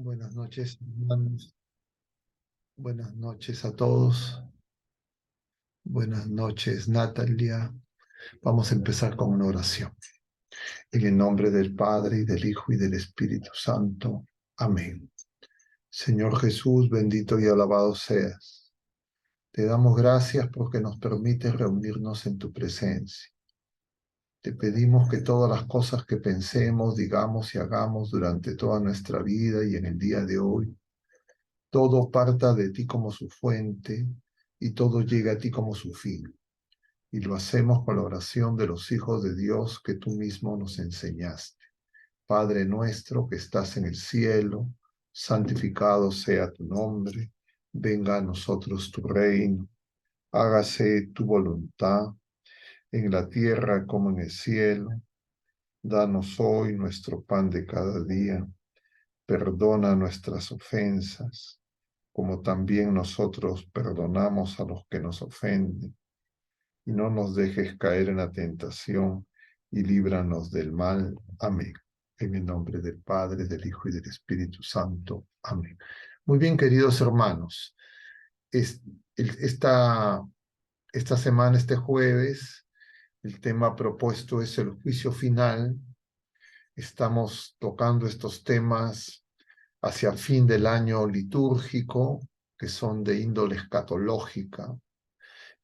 Buenas noches, hermanos. Buenas noches a todos. Buenas noches, Natalia. Vamos a empezar con una oración. En el nombre del Padre, y del Hijo, y del Espíritu Santo. Amén. Señor Jesús, bendito y alabado seas. Te damos gracias porque nos permites reunirnos en tu presencia. Te pedimos que todas las cosas que pensemos, digamos y hagamos durante toda nuestra vida y en el día de hoy, todo parta de ti como su fuente y todo llega a ti como su fin. Y lo hacemos con la oración de los hijos de Dios que tú mismo nos enseñaste. Padre nuestro que estás en el cielo, santificado sea tu nombre, venga a nosotros tu reino, hágase tu voluntad en la tierra como en el cielo. Danos hoy nuestro pan de cada día, perdona nuestras ofensas como también nosotros perdonamos a los que nos ofenden, y no nos dejes caer en la tentación, y líbranos del mal. Amén. En el nombre del Padre, del Hijo y del Espíritu Santo. Amén. Muy bien, queridos hermanos. Es, esta, esta semana, este jueves, el tema propuesto es el juicio final. Estamos tocando estos temas hacia fin del año litúrgico, que son de índole escatológica,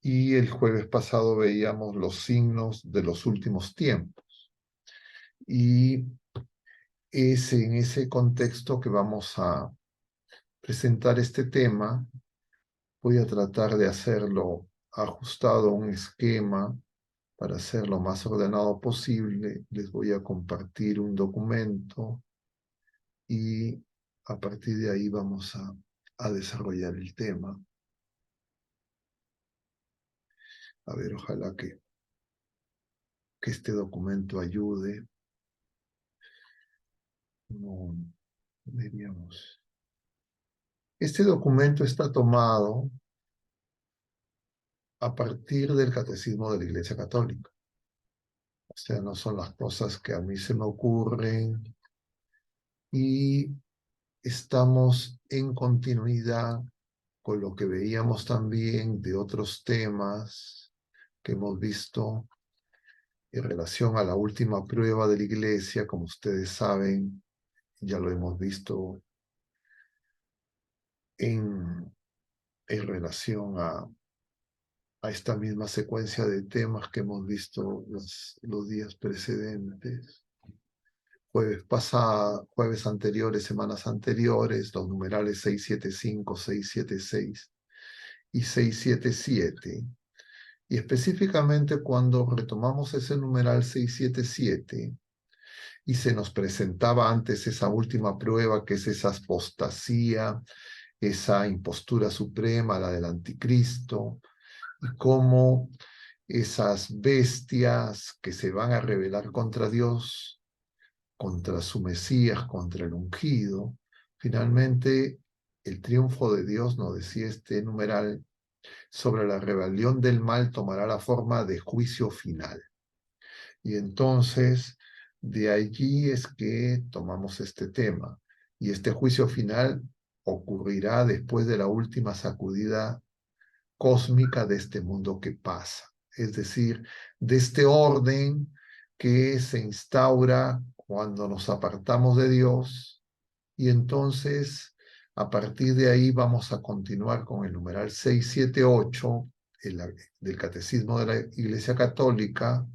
y el jueves pasado veíamos los signos de los últimos tiempos. Y es en ese contexto que vamos a presentar este tema. Voy a tratar de hacerlo ajustado a un esquema para hacerlo lo más ordenado posible. Les voy a compartir un documento y a partir de ahí vamos a desarrollar el tema. A ver, ojalá que este documento ayude. No, veríamos. Este documento está tomado a partir del Catecismo de la Iglesia Católica. O sea, no son las cosas que a mí se me ocurren, y estamos en continuidad con lo que veíamos también de otros temas que hemos visto en relación a la última prueba de la Iglesia. Como ustedes saben, ya lo hemos visto en relación a esta misma secuencia de temas que hemos visto los días precedentes. Jueves anteriores, semanas anteriores, los numerales 675, 676 y 677. Y específicamente cuando retomamos ese numeral 677 y se nos presentaba antes esa última prueba, que es esa apostasía, esa impostura suprema, la del anticristo, y cómo esas bestias que se van a rebelar contra Dios, contra su Mesías, contra el ungido, finalmente el triunfo de Dios, nos decía este numeral, sobre la rebelión del mal tomará la forma de juicio final. Y entonces, de allí es que tomamos este tema. Y este juicio final ocurrirá después de la última sacudida cósmica de este mundo que pasa. Es decir, de este orden que se instaura cuando nos apartamos de Dios, y entonces a partir de ahí vamos a continuar con el numeral 678 del Catecismo de la Iglesia Católica,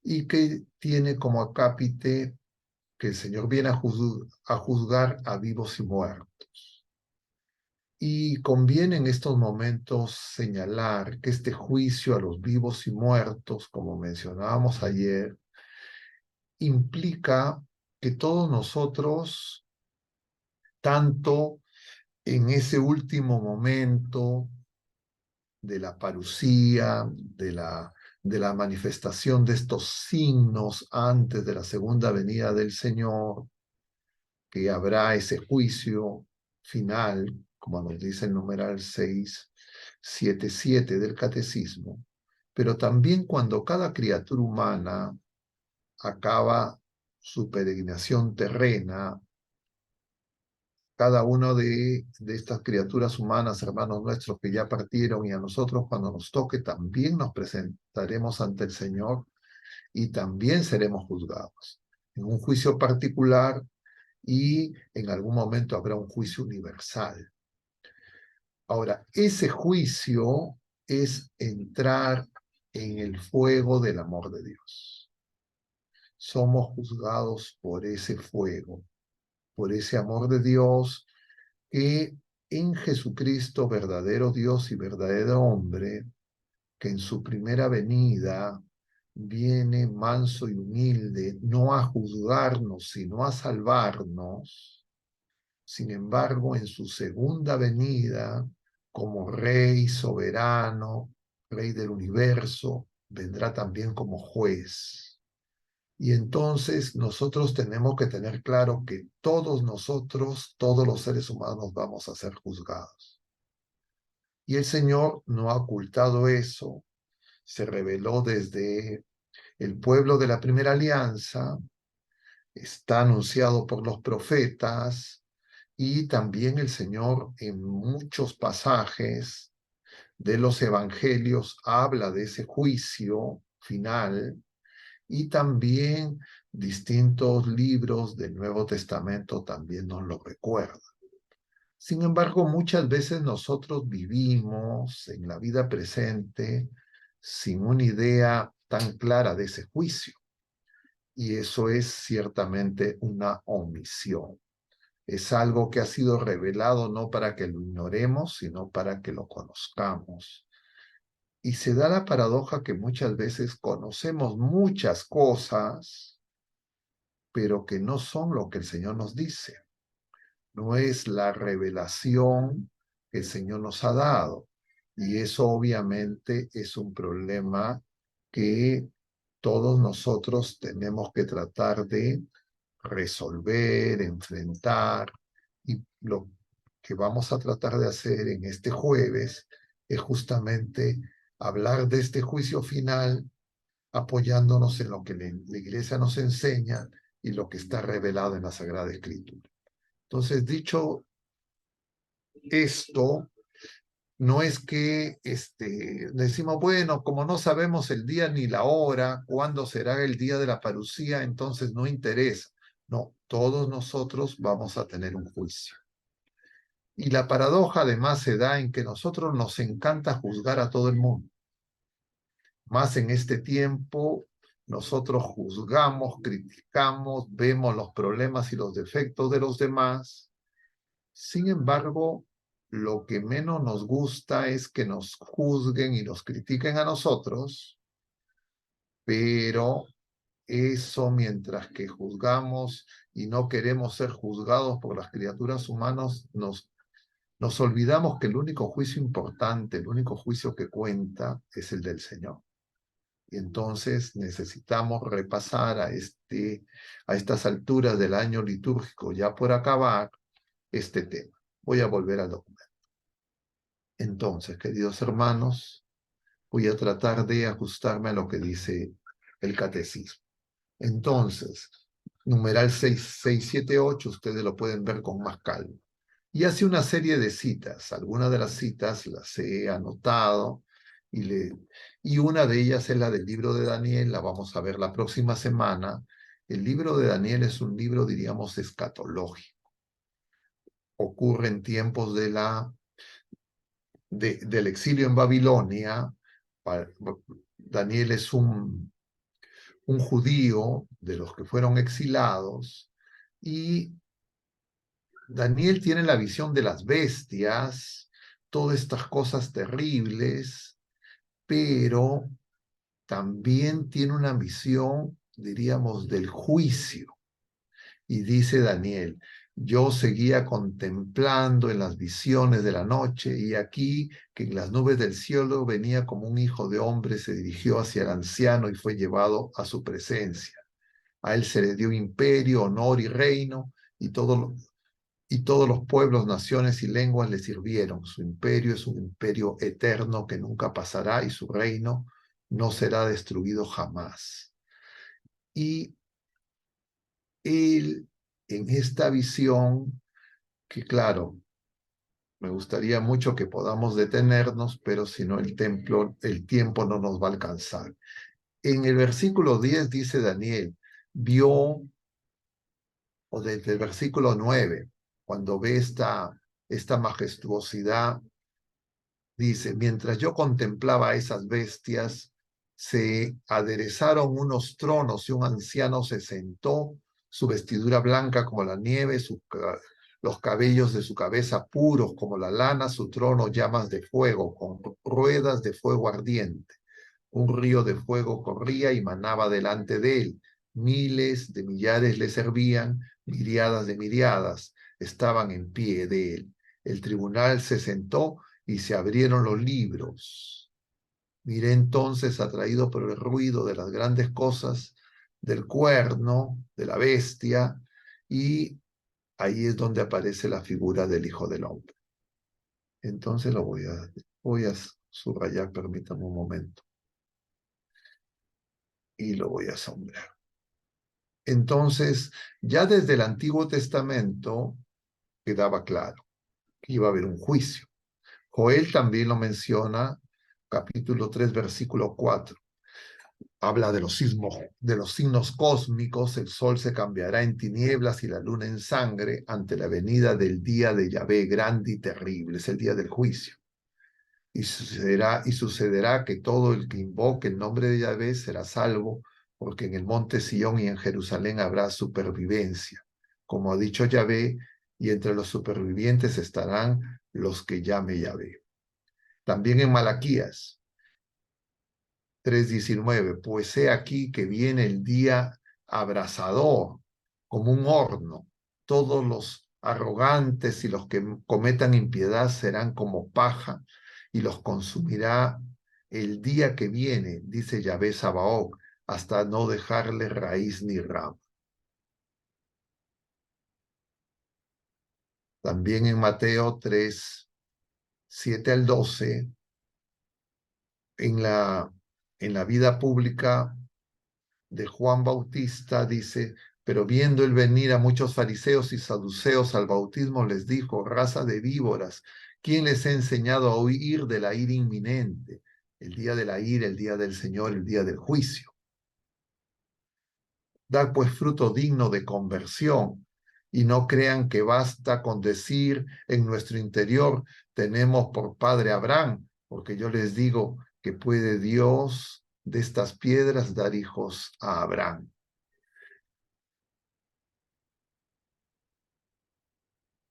y que tiene como acápite que el Señor viene a juzgar a vivos y muertos. Y conviene en estos momentos señalar que este juicio a los vivos y muertos, como mencionábamos ayer, implica que todos nosotros, tanto en ese último momento de la parusía, de la manifestación de estos signos antes de la segunda venida del Señor, que habrá ese juicio final, como nos dice el numeral 677 del Catecismo, pero también cuando cada criatura humana acaba su peregrinación terrena cada uno de estas criaturas humanas, hermanos nuestros que ya partieron, y a nosotros cuando nos toque también nos presentaremos ante el Señor y también seremos juzgados en un juicio particular y en algún momento habrá un juicio universal. Ahora, ese juicio es entrar en el fuego del amor de Dios. Somos juzgados por ese fuego, por ese amor de Dios que en Jesucristo, verdadero Dios y verdadero hombre, que en su primera venida viene manso y humilde, no a juzgarnos, sino a salvarnos. Sin embargo, en su segunda venida, como Rey soberano, Rey del universo, vendrá también como juez. Y entonces nosotros tenemos que tener claro que todos nosotros, todos los seres humanos, vamos a ser juzgados. Y el Señor no ha ocultado eso, se reveló desde el pueblo de la primera alianza, está anunciado por los profetas, y también el Señor en muchos pasajes de los evangelios habla de ese juicio final, y también distintos libros del Nuevo Testamento también nos lo recuerdan. Sin embargo, muchas veces nosotros vivimos en la vida presente sin una idea tan clara de ese juicio, y eso es ciertamente una omisión. Es algo que ha sido revelado no para que lo ignoremos, sino para que lo conozcamos. Y se da la paradoja que muchas veces conocemos muchas cosas, pero que no son lo que el Señor nos dice. No es la revelación que el Señor nos ha dado. Y eso obviamente es un problema que todos nosotros tenemos que tratar de resolver, enfrentar, y lo que vamos a tratar de hacer en este jueves es justamente hablar de este juicio final apoyándonos en lo que la Iglesia nos enseña y lo que está revelado en la Sagrada Escritura. Entonces, dicho esto, no es que decimos, bueno, como no sabemos el día ni la hora, cuándo será el día de la parucía, entonces no interesa. No, todos nosotros vamos a tener un juicio. Y la paradoja además se da en que nosotros nos encanta juzgar a todo el mundo. Más en este tiempo, nosotros juzgamos, criticamos, vemos los problemas y los defectos de los demás. Sin embargo, lo que menos nos gusta es que nos juzguen y nos critiquen a nosotros, pero eso mientras que juzgamos y no queremos ser juzgados por las criaturas humanas, nos olvidamos que el único juicio importante, el único juicio que cuenta es el del Señor. Y entonces necesitamos repasar a estas alturas del año litúrgico, ya por acabar, este tema. Voy a volver al documento. Entonces, queridos hermanos, voy a tratar de ajustarme a lo que dice el catecismo. Entonces, numeral 6678, ustedes lo pueden ver con más calma. Y hace una serie de citas. Algunas de las citas las he anotado y una de ellas es la del libro de Daniel, la vamos a ver la próxima semana. El libro de Daniel es un libro, diríamos, escatológico. Ocurre en tiempos del exilio en Babilonia. Daniel es un judío de los que fueron exilados, y Daniel tiene la visión de las bestias, todas estas cosas terribles, pero también tiene una visión, diríamos, del juicio. Y dice Daniel, yo seguía contemplando en las visiones de la noche, y aquí que en las nubes del cielo venía como un hijo de hombre, se dirigió hacia el anciano y fue llevado a su presencia. A él se le dio imperio, honor y reino, y todos los pueblos, naciones y lenguas le sirvieron. Su imperio es un imperio eterno que nunca pasará, y su reino no será destruido jamás. Y él, en esta visión, que claro, me gustaría mucho que podamos detenernos, pero si no el tiempo no nos va a alcanzar. En el versículo 10 dice Daniel, vio, o desde el versículo 9, cuando ve esta majestuosidad, dice, mientras yo contemplaba a esas bestias, se aderezaron unos tronos y un anciano se sentó, su vestidura blanca como la nieve, los cabellos de su cabeza puros como la lana, su trono llamas de fuego, con ruedas de fuego ardiente. Un río de fuego corría y manaba delante de él. Miles de millares le servían, miriadas de miriadas estaban en pie de él. El tribunal se sentó y se abrieron los libros. Miré entonces, atraído por el ruido de las grandes cosas, del cuerno, de la bestia, y ahí es donde aparece la figura del Hijo del Hombre. Entonces voy a subrayar, permítame un momento, y lo voy a sombrear. Entonces, ya desde el Antiguo Testamento quedaba claro que iba a haber un juicio. Joel también lo menciona, capítulo 3, versículo 4. Habla de los signos cósmicos, el sol se cambiará en tinieblas y la luna en sangre ante la venida del día de Yahvé grande y terrible, es el día del juicio. Y sucederá que todo el que invoque el nombre de Yahvé será salvo, porque en el monte Sión y en Jerusalén habrá supervivencia. Como ha dicho Yahvé, y entre los supervivientes estarán los que llame Yahvé. También en Malaquías 3:19, pues he aquí que viene el día abrasador, como un horno. Todos los arrogantes y los que cometan impiedad serán como paja y los consumirá el día que viene, dice Yahvé Sabaoth, hasta no dejarle raíz ni rama. También en Mateo 3:7 al 12, en la vida pública de Juan Bautista dice, pero viendo el venir a muchos fariseos y saduceos al bautismo, les dijo, raza de víboras, ¿quién les ha enseñado a huir de la ira inminente? El día de la ira, el día del Señor, el día del juicio. Da pues fruto digno de conversión y no crean que basta con decir en nuestro interior, tenemos por padre Abraham, porque yo les digo que puede Dios de estas piedras dar hijos a Abraham.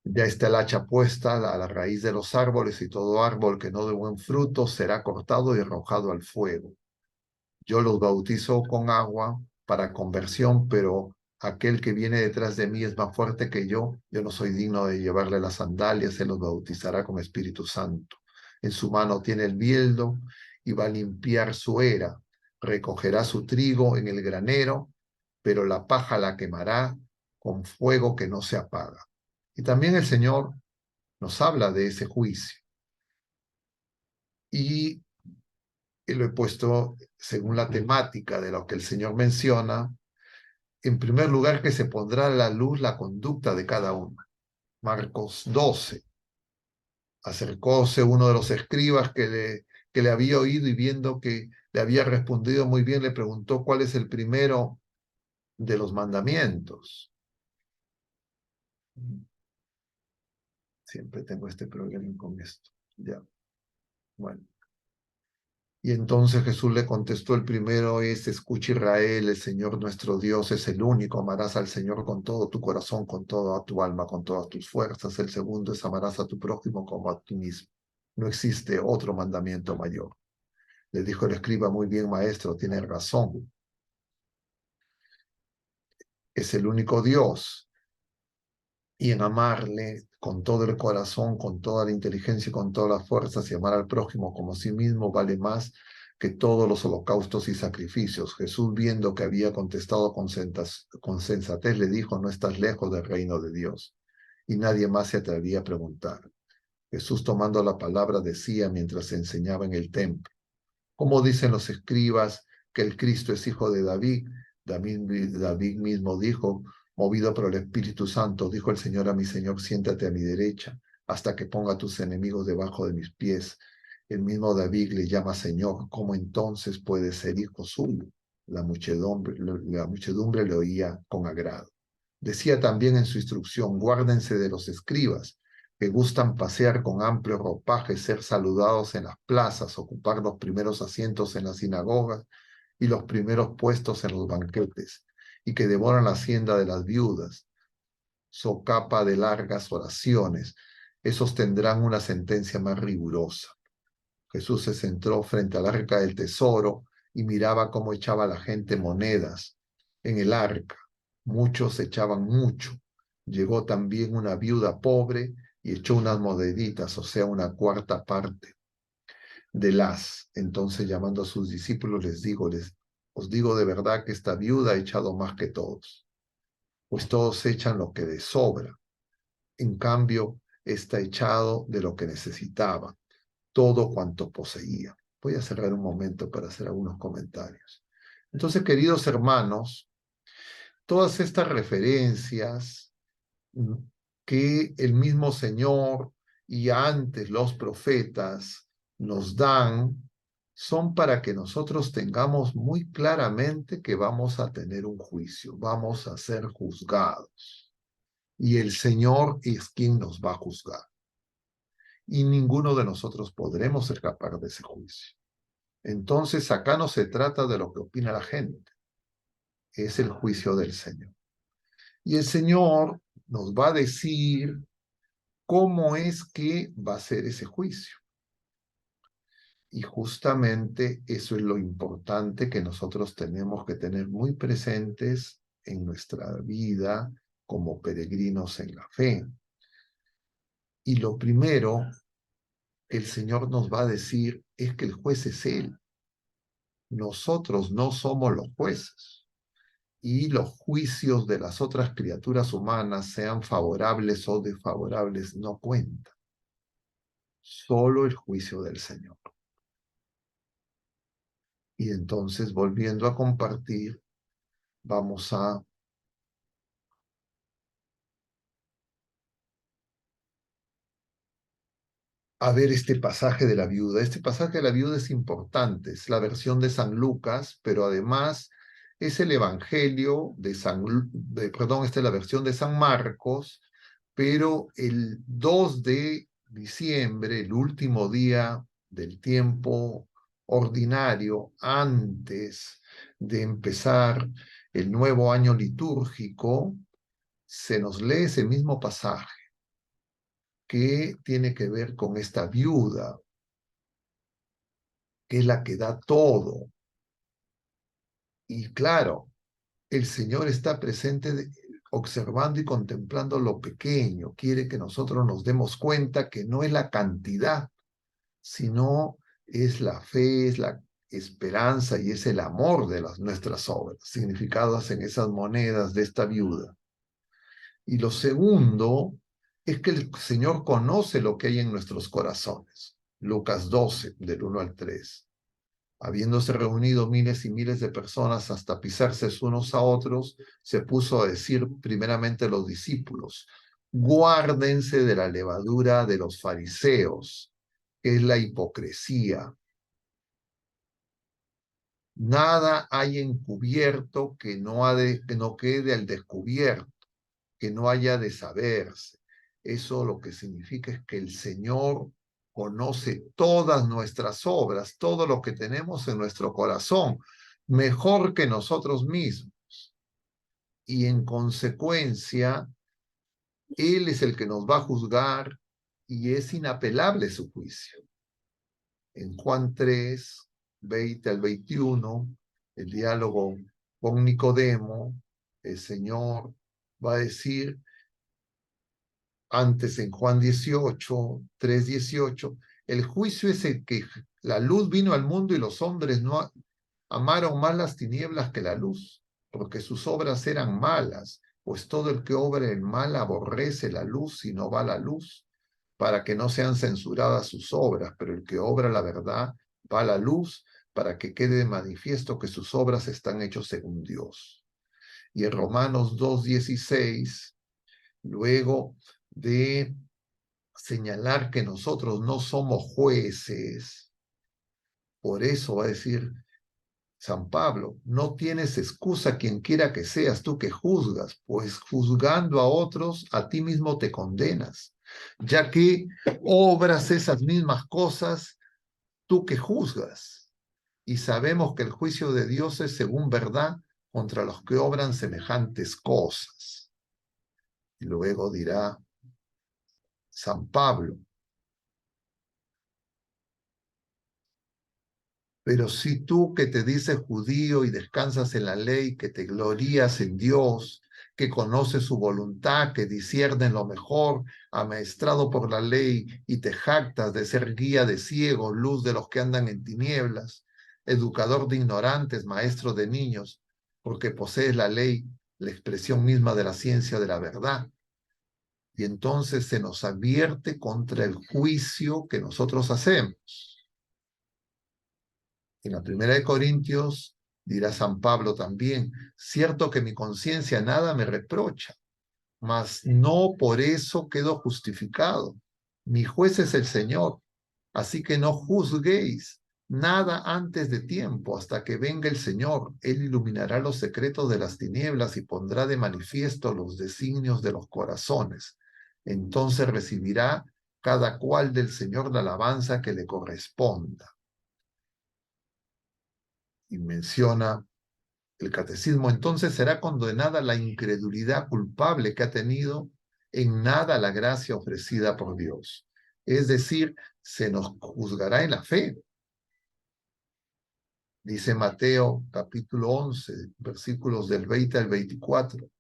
Ya está el hacha puesta a la raíz de los árboles y todo árbol que no dé buen fruto será cortado y arrojado al fuego. Yo los bautizo con agua para conversión, pero aquel que viene detrás de mí es más fuerte que yo no soy digno de llevarle las sandalias, él los bautizará con Espíritu Santo. En su mano tiene el bieldo y va a limpiar su era, recogerá su trigo en el granero, pero la paja la quemará con fuego que no se apaga. Y también el Señor nos habla de ese juicio. Y lo he puesto según la temática de lo que el Señor menciona. En primer lugar, que se pondrá a la luz la conducta de cada uno. Marcos 12. Acercóse uno de los escribas que le había oído y viendo que le había respondido muy bien, le preguntó cuál es el primero de los mandamientos. Siempre tengo este problema con esto. Ya. Bueno. Y entonces Jesús le contestó, el primero es, escucha Israel, el Señor nuestro Dios es el único, amarás al Señor con todo tu corazón, con toda tu alma, con todas tus fuerzas. El segundo es, amarás a tu prójimo como a ti mismo. No existe otro mandamiento mayor. Le dijo el escriba, muy bien, maestro, tiene razón. Es el único Dios. Y en amarle con todo el corazón, con toda la inteligencia y con todas las fuerzas, y amar al prójimo como a sí mismo vale más que todos los holocaustos y sacrificios. Jesús, viendo que había contestado con sensatez, le dijo, no estás lejos del reino de Dios. Y nadie más se atrevía a preguntar. Jesús, tomando la palabra, decía mientras se enseñaba en el templo, ¿cómo dicen los escribas que el Cristo es hijo de David? David mismo dijo, Movido por el Espíritu Santo, dijo el Señor a mi Señor, siéntate a mi derecha, hasta que ponga a tus enemigos debajo de mis pies. El mismo David le llama Señor, ¿cómo entonces puede ser hijo suyo? La muchedumbre le oía con agrado. Decía también en su instrucción, guárdense de los escribas, que gustan pasear con amplio ropaje, ser saludados en las plazas, ocupar los primeros asientos en las sinagogas y los primeros puestos en los banquetes, y que devoran la hacienda de las viudas, socapa de largas oraciones. Esos tendrán una sentencia más rigurosa. Jesús se sentó frente al arca del tesoro y miraba cómo echaba la gente monedas en el arca. Muchos echaban mucho. Llegó también una viuda pobre y echó unas moneditas, o sea, una cuarta parte de las. Entonces, llamando a sus discípulos, os digo de verdad que esta viuda ha echado más que todos, pues todos echan lo que les sobra. En cambio, está echado de lo que necesitaba, todo cuanto poseía. Voy a cerrar un momento para hacer algunos comentarios. Entonces, queridos hermanos, todas estas referencias que el mismo Señor y antes los profetas nos dan son para que nosotros tengamos muy claramente que vamos a tener un juicio, vamos a ser juzgados. Y el Señor es quien nos va a juzgar. Y ninguno de nosotros podremos escapar de ese juicio. Entonces, acá no se trata de lo que opina la gente, es el juicio del Señor. Y el Señor nos va a decir cómo es que va a ser ese juicio. Y justamente eso es lo importante que nosotros tenemos que tener muy presentes en nuestra vida como peregrinos en la fe. Y lo primero que el Señor nos va a decir es que el juez es Él. Nosotros no somos los jueces. Y los juicios de las otras criaturas humanas, sean favorables o desfavorables, no cuentan. Solo el juicio del Señor. Y entonces, volviendo a compartir, vamos a ver este pasaje de la viuda. Este pasaje de la viuda es importante, es la versión de San Lucas, pero además es el Evangelio perdón, esta es la versión de San Marcos, pero el 2 de diciembre, el último día del tiempo ordinario, antes de empezar el nuevo año litúrgico, se nos lee ese mismo pasaje que tiene que ver con esta viuda, que es la que da todo. Y claro, el Señor está presente observando y contemplando lo pequeño. Quiere que nosotros nos demos cuenta que no es la cantidad, sino es la fe, es la esperanza y es el amor de nuestras obras, significadas en esas monedas de esta viuda. Y lo segundo es que el Señor conoce lo que hay en nuestros corazones. Lucas 12, del 1 al 3. Habiéndose reunido miles y miles de personas hasta pisarse unos a otros, se puso a decir primeramente a los discípulos, guárdense de la levadura de los fariseos, que es la hipocresía. Nada hay encubierto que no quede al descubierto, que no haya de saberse. Eso lo que significa es que el Señor conoce todas nuestras obras, todo lo que tenemos en nuestro corazón, mejor que nosotros mismos. Y en consecuencia, Él es el que nos va a juzgar y es inapelable su juicio. En Juan 3, 20 al 21, el diálogo con Nicodemo, el Señor va a decir, antes en Juan 18, 3, 18, el juicio es el que la luz vino al mundo y los hombres no amaron más las tinieblas que la luz, porque sus obras eran malas, pues todo el que obra el mal aborrece la luz y no va a la luz, para que no sean censuradas sus obras, pero el que obra la verdad va a la luz, para que quede de manifiesto que sus obras están hechas según Dios. Y en Romanos 2:16, luego de señalar que nosotros no somos jueces, por eso va a decir San Pablo, no tienes excusa quien quiera que seas tú que juzgas, pues juzgando a otros, a ti mismo te condenas, ya que obras esas mismas cosas tú que juzgas. Y sabemos que el juicio de Dios es según verdad contra los que obran semejantes cosas. Y luego dirá San Pablo, pero si tú que te dices judío y descansas en la ley, que te glorías en Dios, que conoces su voluntad, que disciernes lo mejor, amaestrado por la ley, y te jactas de ser guía de ciegos, luz de los que andan en tinieblas, educador de ignorantes, maestro de niños, porque posees la ley, la expresión misma de la ciencia de la verdad. Y entonces se nos advierte contra el juicio que nosotros hacemos. En la primera de Corintios dirá San Pablo también, cierto que mi conciencia nada me reprocha, mas no por eso quedo justificado. Mi juez es el Señor, así que no juzguéis nada antes de tiempo, hasta que venga el Señor. Él iluminará los secretos de las tinieblas y pondrá de manifiesto los designios de los corazones. Entonces recibirá cada cual del Señor la alabanza que le corresponda. Y menciona el catecismo, entonces será condenada la incredulidad culpable que ha tenido en nada la gracia ofrecida por Dios. Es decir, se nos juzgará en la fe. Dice Mateo capítulo 11, versículos del 20 al 24.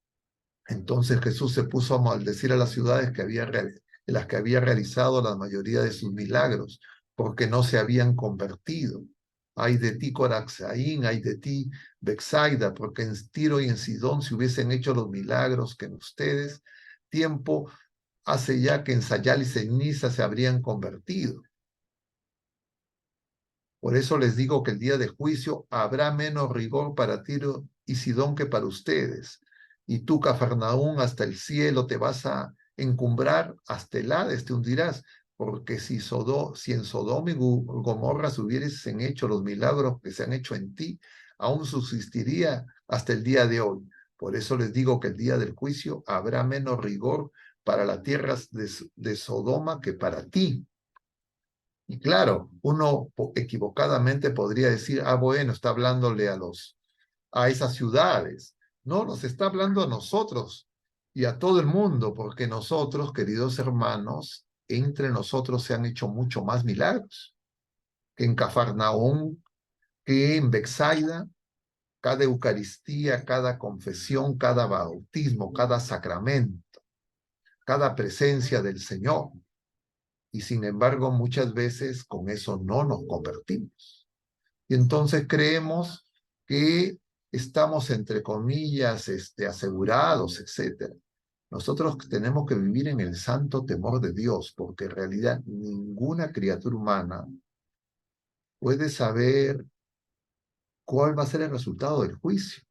Entonces Jesús se puso a maldecir a las ciudades en las que había realizado la mayoría de sus milagros, porque no se habían convertido. Ay de ti, Coraxaín, ay de ti, Bexaida, porque en Tiro y en Sidón se hubiesen hecho los milagros que en ustedes, tiempo hace ya que en Sayal y Ceniza se habrían convertido. Por eso les digo que el día de juicio habrá menos rigor para Tiro y Sidón que para ustedes. Y tú, Cafarnaún, hasta el cielo te vas a encumbrar, hasta el Hades te hundirás, porque si en Sodoma y Gomorra se hubiesen hecho los milagros que se han hecho en ti, aún subsistiría hasta el día de hoy. Por eso les digo que el día del juicio habrá menos rigor para las tierras de Sodoma que para ti. Y claro, uno equivocadamente podría decir, ah, bueno, está hablándole a esas ciudades. No, nos está hablando a nosotros y a todo el mundo, porque nosotros, queridos hermanos, entre nosotros se han hecho mucho más milagros que en Cafarnaúm, que en Bexaida. Cada Eucaristía, cada confesión, cada bautismo, cada sacramento, cada presencia del Señor. Y sin embargo, muchas veces con eso no nos convertimos. Y entonces creemos que estamos, entre comillas, asegurados, etcétera. Nosotros tenemos que vivir en el santo temor de Dios, porque en realidad ninguna criatura humana puede saber cuál va a ser el resultado del juicio,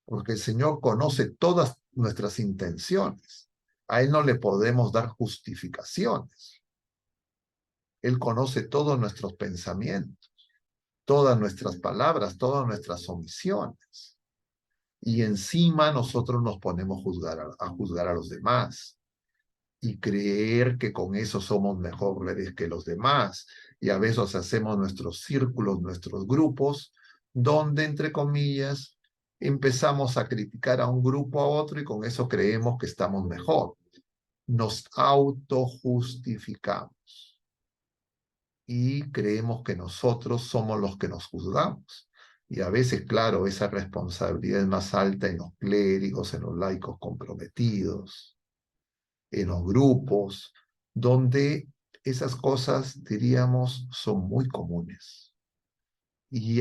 porque el Señor conoce todas nuestras intenciones. A Él no le podemos dar justificaciones. Él conoce todos nuestros pensamientos, todas nuestras palabras, todas nuestras omisiones. Y encima nosotros nos ponemos a juzgar a los demás y creer que con eso somos mejores que los demás. Y a veces hacemos nuestros círculos, nuestros grupos, donde, entre comillas, empezamos a criticar a un grupo a otro y con eso creemos que estamos mejor. Nos autojustificamos y creemos que nosotros somos los que nos juzgamos. Y a veces, claro, esa responsabilidad es más alta en los clérigos, en los laicos comprometidos, en los grupos, donde esas cosas, diríamos, son muy comunes. Y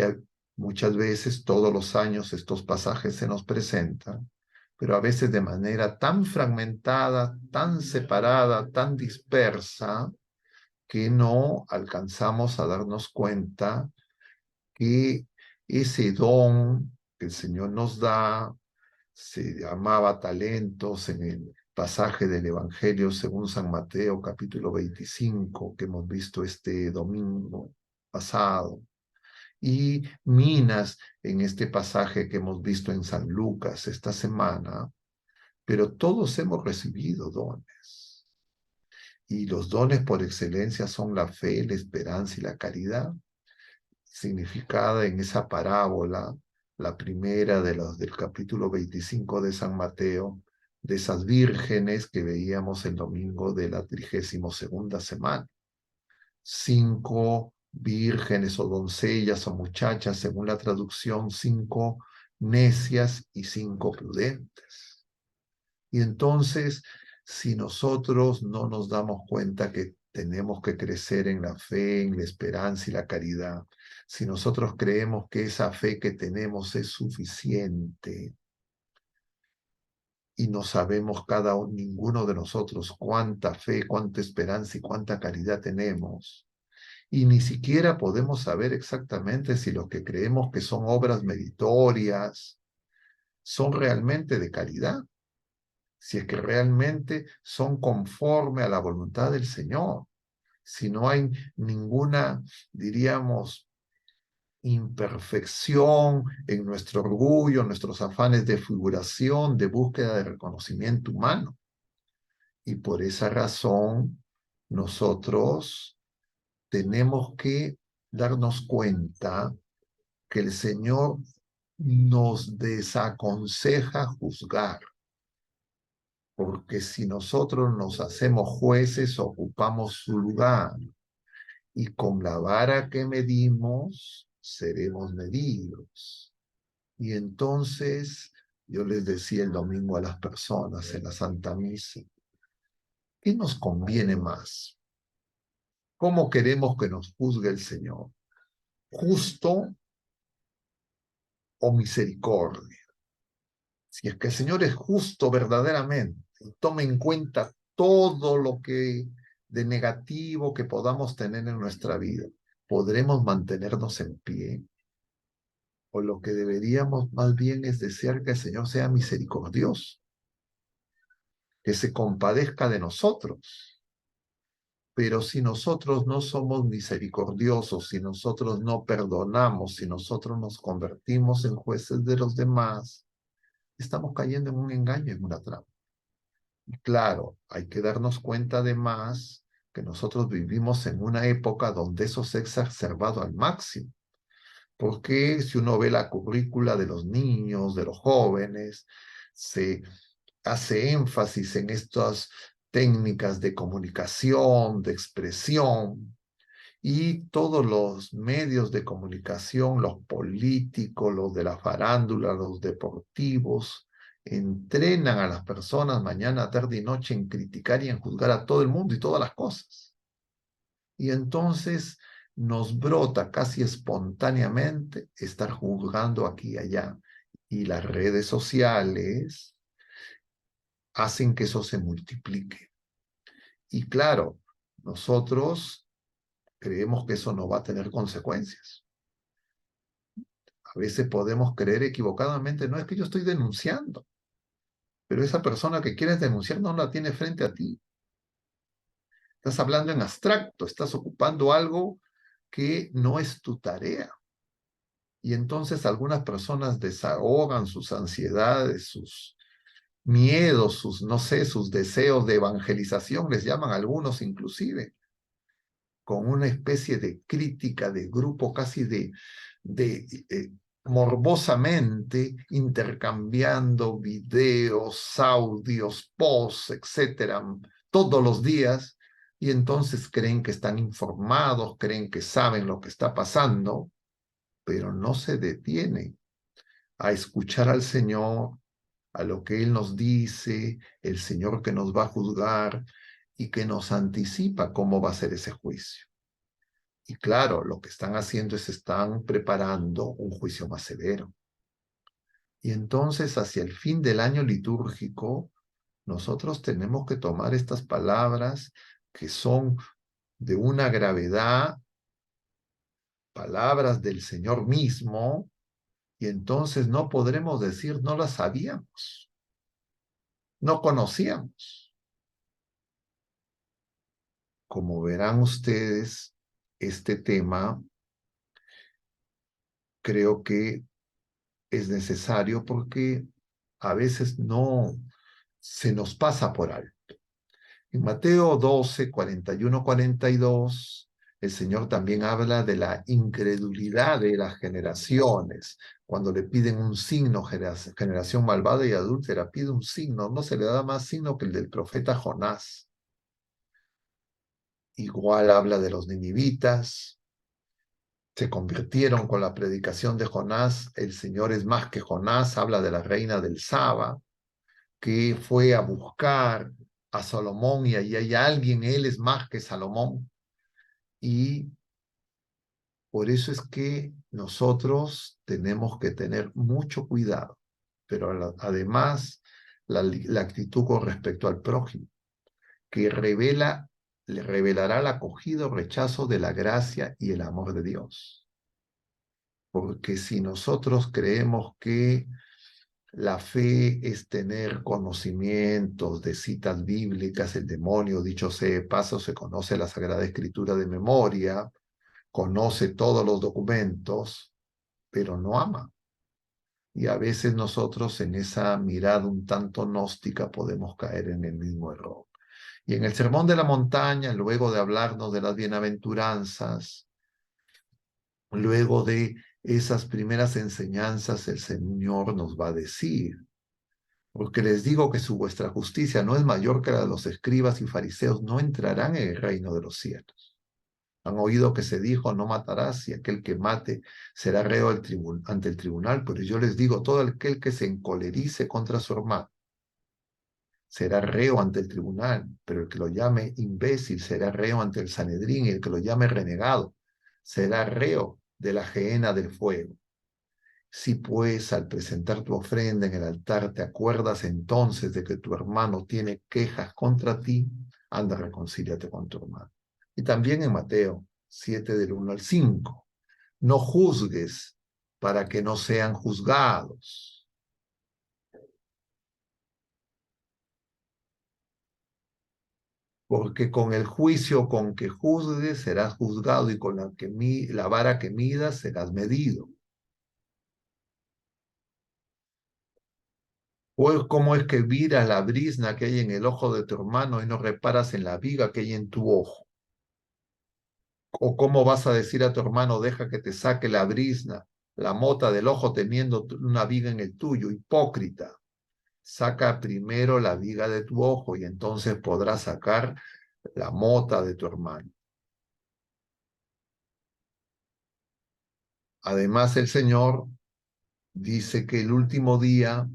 muchas veces, todos los años, estos pasajes se nos presentan, pero a veces de manera tan fragmentada, tan separada, tan dispersa, que no alcanzamos a darnos cuenta que ese don que el Señor nos da se llamaba talentos en el pasaje del Evangelio según San Mateo, capítulo 25, que hemos visto este domingo pasado, y minas en este pasaje que hemos visto en San Lucas esta semana, pero todos hemos recibido dones. Y los dones por excelencia son la fe, la esperanza y la caridad, significada en esa parábola, la primera de los del capítulo 25 de San Mateo, de esas vírgenes que veíamos el domingo de la 32ª semana. 5 vírgenes o doncellas o muchachas, según la traducción, 5 necias y 5 prudentes. Y entonces, si nosotros no nos damos cuenta que tenemos que crecer en la fe, en la esperanza y la caridad, si nosotros creemos que esa fe que tenemos es suficiente y no sabemos ninguno de nosotros cuánta fe, cuánta esperanza y cuánta caridad tenemos, y ni siquiera podemos saber exactamente si lo que creemos que son obras meritorias son realmente de caridad, si es que realmente son conforme a la voluntad del Señor, si no hay ninguna, diríamos, imperfección en nuestro orgullo, nuestros afanes de figuración, de búsqueda de reconocimiento humano. Y por esa razón, nosotros tenemos que darnos cuenta que el Señor nos desaconseja juzgar, porque si nosotros nos hacemos jueces, ocupamos su lugar, y con la vara que medimos, seremos medidos. Y entonces, yo les decía el domingo a las personas en la Santa Misa, ¿qué nos conviene más? ¿Cómo queremos que nos juzgue el Señor? ¿Justo o misericordia? Si es que el Señor es justo verdaderamente y toma en cuenta todo lo que de negativo que podamos tener en nuestra vida, ¿podremos mantenernos en pie? O lo que deberíamos más bien es desear que el Señor sea misericordioso, que se compadezca de nosotros. Pero si nosotros no somos misericordiosos, si nosotros no perdonamos, si nosotros nos convertimos en jueces de los demás, estamos cayendo en un engaño, en una trampa. Y claro, hay que darnos cuenta además que nosotros vivimos en una época donde eso se ha exacerbado al máximo. Porque si uno ve la currícula de los niños, de los jóvenes, se hace énfasis en estas técnicas de comunicación, de expresión, y todos los medios de comunicación, los políticos, los de la farándula, los deportivos, entrenan a las personas mañana, tarde y noche en criticar y en juzgar a todo el mundo y todas las cosas. Y entonces nos brota casi espontáneamente estar juzgando aquí y allá. Y las redes sociales hacen que eso se multiplique. Y claro, nosotros creemos que eso no va a tener consecuencias. A veces podemos creer equivocadamente, no es que yo estoy denunciando, pero esa persona que quieres denunciar no la tiene frente a ti. Estás hablando en abstracto, estás ocupando algo que no es tu tarea. Y entonces algunas personas desahogan sus ansiedades, sus miedos, sus, no sé, sus deseos de evangelización, les llaman algunos inclusive, con una especie de crítica de grupo casi de morbosamente intercambiando videos, audios, posts, etcétera, todos los días, y entonces creen que están informados, creen que saben lo que está pasando, pero no se detienen a escuchar al Señor, a lo que Él nos dice, el Señor que nos va a juzgar y que nos anticipa cómo va a ser ese juicio. Y claro, lo que están haciendo es están preparando un juicio más severo. Y entonces, hacia el fin del año litúrgico, nosotros tenemos que tomar estas palabras que son de una gravedad, palabras del Señor mismo, Y entonces no podremos decir no la sabíamos, no conocíamos. Como verán ustedes, este tema creo que es necesario porque a veces no se nos pasa por alto. En Mateo 12, 41, 42, el Señor también habla de la incredulidad de las generaciones. Cuando le piden un signo, generación malvada y adúltera, pide un signo, no se le da más signo que el del profeta Jonás. Igual habla de los ninivitas, se convirtieron con la predicación de Jonás. El Señor es más que Jonás, habla de la reina del Saba, que fue a buscar a Salomón y ahí hay alguien, él es más que Salomón. Y por eso es que nosotros tenemos que tener mucho cuidado, pero además la actitud con respecto al prójimo, que le revelará el acogido rechazo de la gracia y el amor de Dios. Porque si nosotros creemos que la fe es tener conocimientos de citas bíblicas, el demonio, dicho sea de paso, se conoce la Sagrada Escritura de memoria, conoce todos los documentos, pero no ama. Y a veces nosotros en esa mirada un tanto gnóstica podemos caer en el mismo error. Y en el Sermón de la Montaña, luego de hablarnos de las bienaventuranzas, luego de esas primeras enseñanzas, el Señor nos va a decir, porque les digo que si vuestra justicia no es mayor que la de los escribas y fariseos, no entrarán en el reino de los cielos. Han oído que se dijo, no matarás, y aquel que mate será reo ante el tribunal, pero yo les digo, todo aquel que se encolerice contra su hermano será reo ante el tribunal, pero el que lo llame imbécil será reo ante el Sanedrín, y el que lo llame renegado será reo de la gehenna del fuego. Si pues al presentar tu ofrenda en el altar te acuerdas entonces de que tu hermano tiene quejas contra ti, anda, reconcíliate con tu hermano. Y también en Mateo 7 del 1 al 5, no juzgues para que no sean juzgados. Porque con el juicio con que juzgues serás juzgado y con la vara que midas serás medido. Pues cómo es que miras la brizna que hay en el ojo de tu hermano y no reparas en la viga que hay en tu ojo. ¿O cómo vas a decir a tu hermano, deja que te saque la brizna, la mota del ojo teniendo una viga en el tuyo? Hipócrita. Saca primero la viga de tu ojo y entonces podrás sacar la mota de tu hermano. Además, el Señor dice que el último día,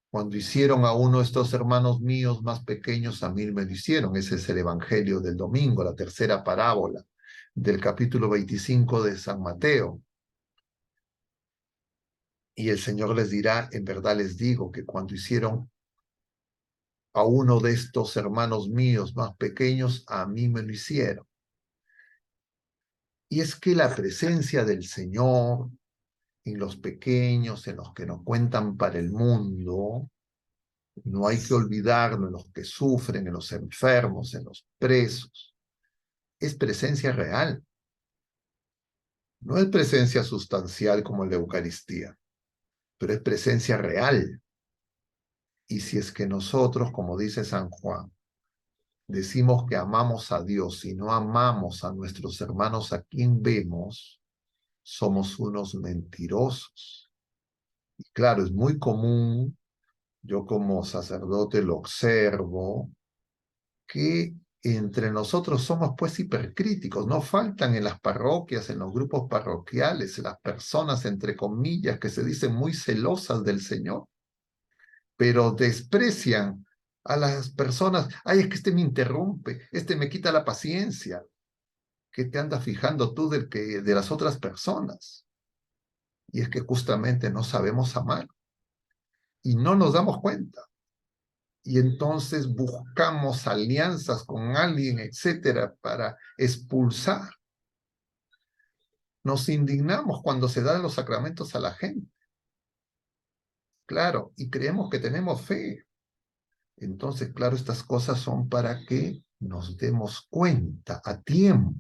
cuando hicieron a uno de estos hermanos míos más pequeños, a mí me lo hicieron. Ese es el Evangelio del domingo, la tercera parábola del capítulo 25 de San Mateo. Y el Señor les dirá, en verdad les digo, que cuando hicieron a uno de estos hermanos míos más pequeños, a mí me lo hicieron. Y es que la presencia del Señor en los pequeños, en los que nos cuentan para el mundo, no hay que olvidarlo, en los que sufren, en los enfermos, en los presos, es presencia real. No es presencia sustancial como la Eucaristía, pero es presencia real. Y si es que nosotros, como dice San Juan, decimos que amamos a Dios y no amamos a nuestros hermanos a quien vemos, somos unos mentirosos. Y claro, es muy común, yo como sacerdote lo observo, que entre nosotros somos pues hipercríticos, no faltan en las parroquias, en los grupos parroquiales, las personas, entre comillas, que se dicen muy celosas del Señor, pero desprecian a las personas. Ay, es que este me interrumpe, este me quita la paciencia. ¿Qué te andas fijando tú de las otras personas? Y es que justamente no sabemos amar y no nos damos cuenta. Y entonces buscamos alianzas con alguien, etcétera, para expulsar. Nos indignamos cuando se dan los sacramentos a la gente. claro, y creemos que tenemos fe. Entonces, claro, estas cosas son para que nos demos cuenta a tiempo.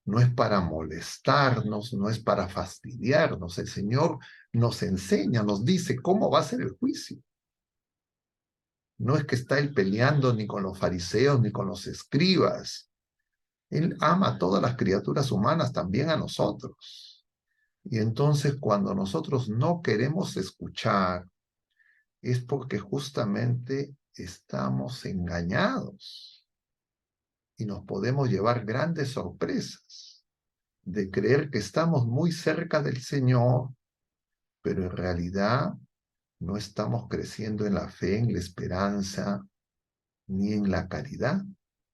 No es para molestarnos, no es para fastidiarnos. El Señor nos enseña, nos dice cómo va a ser el juicio. No es que está Él peleando ni con los fariseos ni con los escribas. Él ama a todas las criaturas humanas, también a nosotros. Y entonces cuando nosotros no queremos escuchar, es porque justamente estamos engañados y nos podemos llevar grandes sorpresas de creer que estamos muy cerca del Señor, pero en realidad no estamos creciendo en la fe, en la esperanza, ni en la caridad.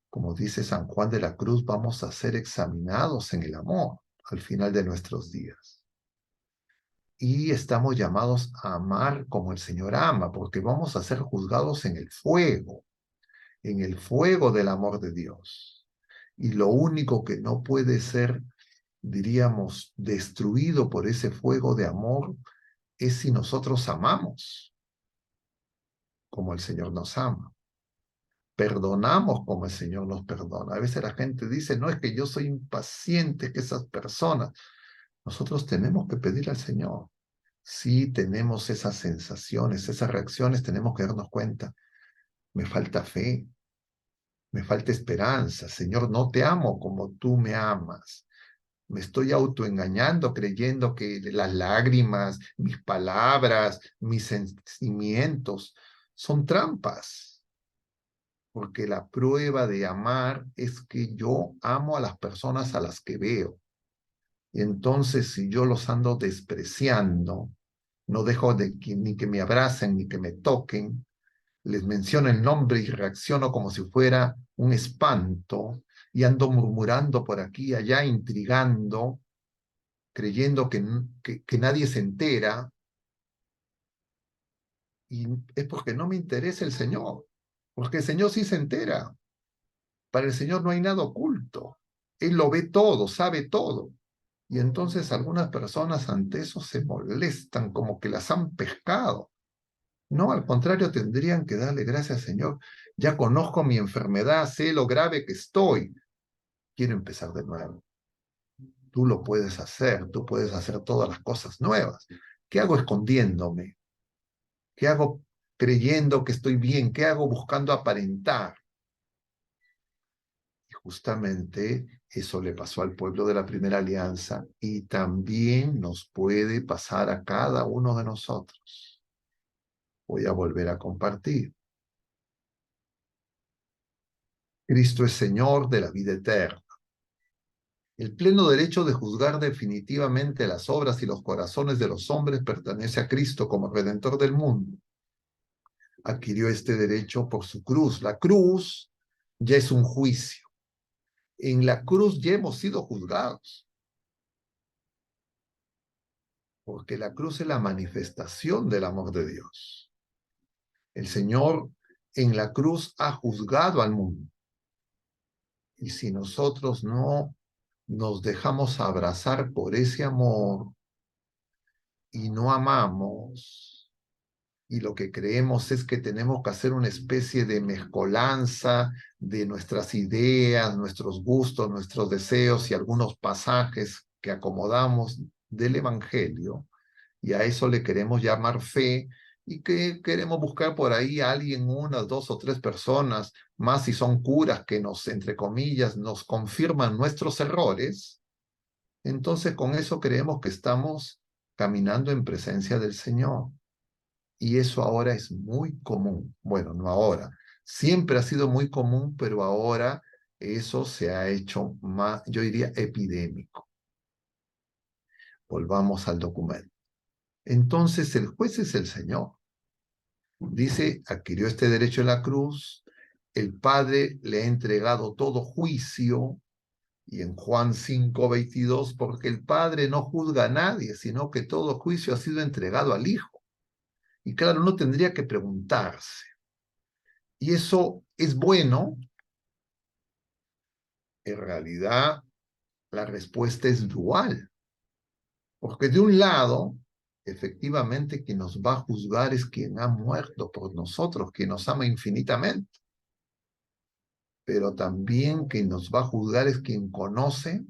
Como dice San Juan de la Cruz, vamos a ser examinados en el amor al final de nuestros días. Y estamos llamados a amar como el Señor ama, porque vamos a ser juzgados en el fuego del amor de Dios. Y lo único que no puede ser, diríamos, destruido por ese fuego de amor es si nosotros amamos como el Señor nos ama. Perdonamos como el Señor nos perdona. A veces la gente dice, no, es que yo soy impaciente, que esas personas. Nosotros tenemos que pedir al Señor. Si tenemos esas sensaciones, esas reacciones, tenemos que darnos cuenta. Me falta fe, me falta esperanza. Señor, no te amo como tú me amas. Me estoy autoengañando creyendo que las lágrimas, mis palabras, mis sentimientos son trampas. Porque la prueba de amar es que yo amo a las personas a las que veo. Y entonces, si yo los ando despreciando, no dejo ni que me abracen ni que me toquen, les menciono el nombre y reacciono como si fuera un espanto, y ando murmurando por aquí y allá, intrigando, creyendo que nadie se entera, y es porque no me interesa el Señor, porque el Señor sí se entera. Para el Señor no hay nada oculto. Él lo ve todo, sabe todo. Y entonces algunas personas ante eso se molestan, como que las han pescado. No, al contrario, tendrían que darle gracias, Señor. Ya conozco mi enfermedad, sé lo grave que estoy. Quiero empezar de nuevo. Tú lo puedes hacer, tú puedes hacer todas las cosas nuevas. ¿Qué hago escondiéndome? ¿Qué hago creyendo que estoy bien? ¿Qué hago buscando aparentar? Y justamente eso le pasó al pueblo de la primera alianza y también nos puede pasar a cada uno de nosotros. Voy a volver a compartir. Cristo es Señor de la vida eterna. El pleno derecho de juzgar definitivamente las obras y los corazones de los hombres pertenece a Cristo como Redentor del mundo. Adquirió este derecho por su cruz. La cruz ya es un juicio. En la cruz ya hemos sido juzgados, porque la cruz es la manifestación del amor de Dios. El Señor en la cruz ha juzgado al mundo. Y si nosotros no nos dejamos abrazar por ese amor y no amamos, y lo que creemos es que tenemos que hacer una especie de mezcolanza de nuestras ideas, nuestros gustos, nuestros deseos y algunos pasajes que acomodamos del Evangelio, y a eso le queremos llamar fe, y que queremos buscar por ahí a alguien, una, dos o tres personas, más si son curas que nos, entre comillas, nos confirman nuestros errores, entonces con eso creemos que estamos caminando en presencia del Señor. Y eso ahora es muy común. Bueno, no ahora. Siempre ha sido muy común, pero ahora eso se ha hecho más, yo diría, epidémico. Volvamos al documento. Entonces el juez es el Señor. Dice, adquirió este derecho en la cruz, el Padre le ha entregado todo juicio, y en Juan 5:22, porque el Padre no juzga a nadie, sino que todo juicio ha sido entregado al Hijo. Y claro, uno tendría que preguntarse, ¿y eso es bueno? En realidad, la respuesta es dual, porque de un lado Efectivamente, quien nos va a juzgar es quien ha muerto por nosotros, quien nos ama infinitamente. Pero también quien nos va a juzgar es quien conoce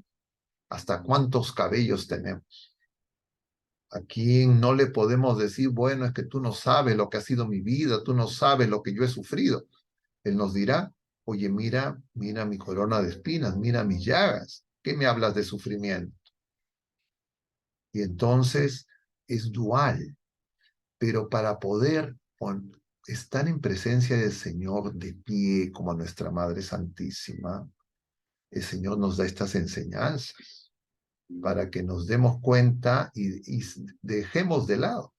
hasta cuántos cabellos tenemos. A quien no le podemos decir, bueno, es que tú no sabes lo que ha sido mi vida, tú no sabes lo que yo he sufrido. Él nos dirá, oye, mira, mira mi corona de espinas, mira mis llagas. ¿Qué me hablas de sufrimiento? Y entonces es dual, pero para poder estar en presencia del Señor de pie como a nuestra Madre Santísima, el Señor nos da estas enseñanzas para que nos demos cuenta y dejemos de lado.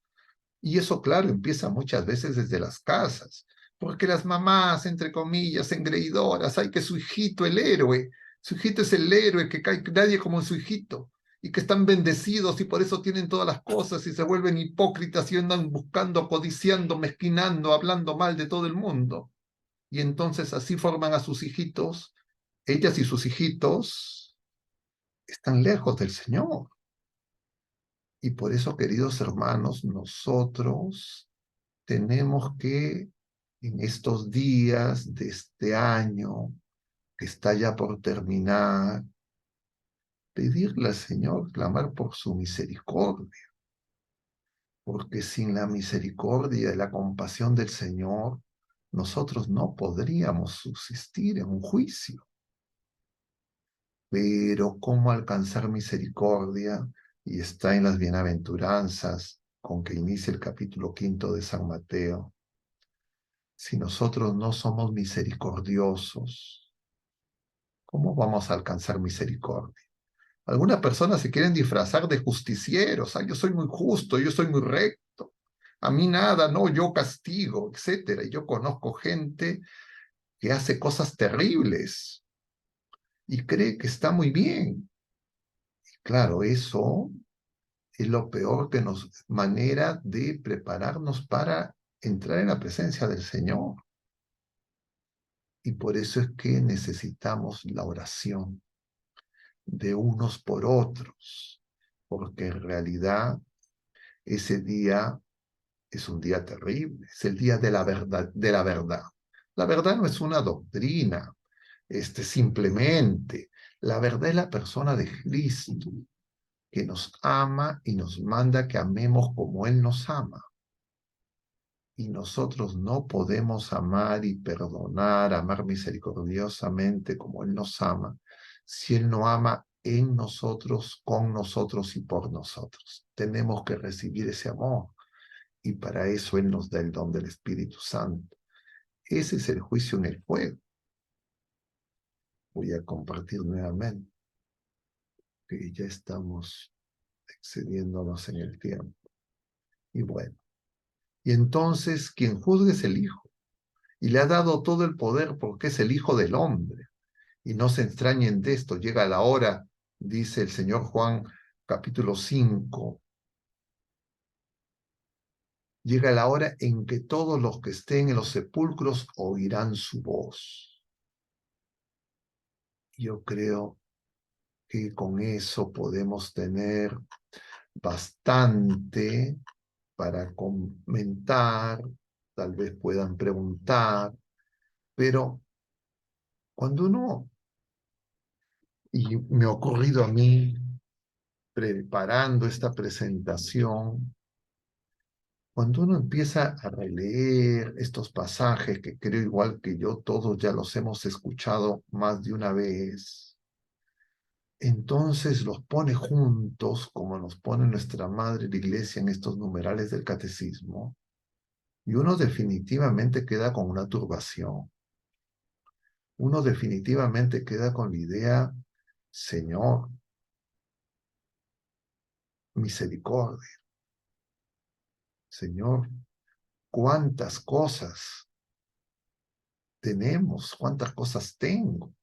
Y eso, claro, empieza muchas veces desde las casas, porque las mamás, entre comillas, engreidoras, hay que su hijito, el héroe, su hijito es el héroe, que cae nadie como su hijito, y que están bendecidos y por eso tienen todas las cosas y se vuelven hipócritas y andan buscando, codiciando, mezquinando, hablando mal de todo el mundo. Y entonces así forman a sus hijitos, ellas y sus hijitos están lejos del Señor. Y por eso, queridos hermanos, nosotros tenemos que, en estos días de este año que está ya por terminar, pedirle al Señor, clamar por su misericordia, porque sin la misericordia y la compasión del Señor, nosotros no podríamos subsistir en un juicio. Pero ¿cómo alcanzar misericordia? Y está en las bienaventuranzas con que inicia el capítulo 5 de San Mateo. Si nosotros no somos misericordiosos, ¿cómo vamos a alcanzar misericordia? Algunas personas se quieren disfrazar de justicieros. Yo soy muy justo, yo soy muy recto. A mí nada, no, yo castigo, etcétera. Y yo conozco gente que hace cosas terribles y cree que está muy bien. Claro, eso es lo peor que nos manera de prepararnos para entrar en la presencia del Señor. Y por eso es que necesitamos la oración de unos por otros, porque en realidad ese día es un día terrible, es el día de la verdad, de la verdad. La verdad no es una doctrina, simplemente. La verdad es la persona de Cristo, que nos ama y nos manda que amemos como Él nos ama. Y nosotros no podemos amar y perdonar, amar misericordiosamente como Él nos ama, si Él no ama en nosotros, con nosotros y por nosotros. Tenemos que recibir ese amor y para eso Él nos da el don del Espíritu Santo. Ese es el juicio en el fuego. Voy a compartir nuevamente que ya estamos excediéndonos en el tiempo. Y bueno, y entonces quien juzgue es el Hijo y le ha dado todo el poder porque es el Hijo del Hombre. Y no se extrañen de esto, llega la hora, dice el Señor Juan, capítulo 5, llega la hora en que todos los que estén en los sepulcros oirán su voz. Yo creo que con eso podemos tener bastante para comentar, tal vez puedan preguntar, pero cuando uno, y me ha ocurrido a mí, preparando esta presentación, cuando uno empieza a releer estos pasajes, que creo igual que yo, todos ya los hemos escuchado más de una vez, entonces los pone juntos, como nos pone nuestra Madre la Iglesia en estos numerales del Catecismo, y uno definitivamente queda con una turbación. Uno definitivamente queda con la idea, Señor, misericordia. Señor, cuántas cosas tenemos, cuántas cosas tengo,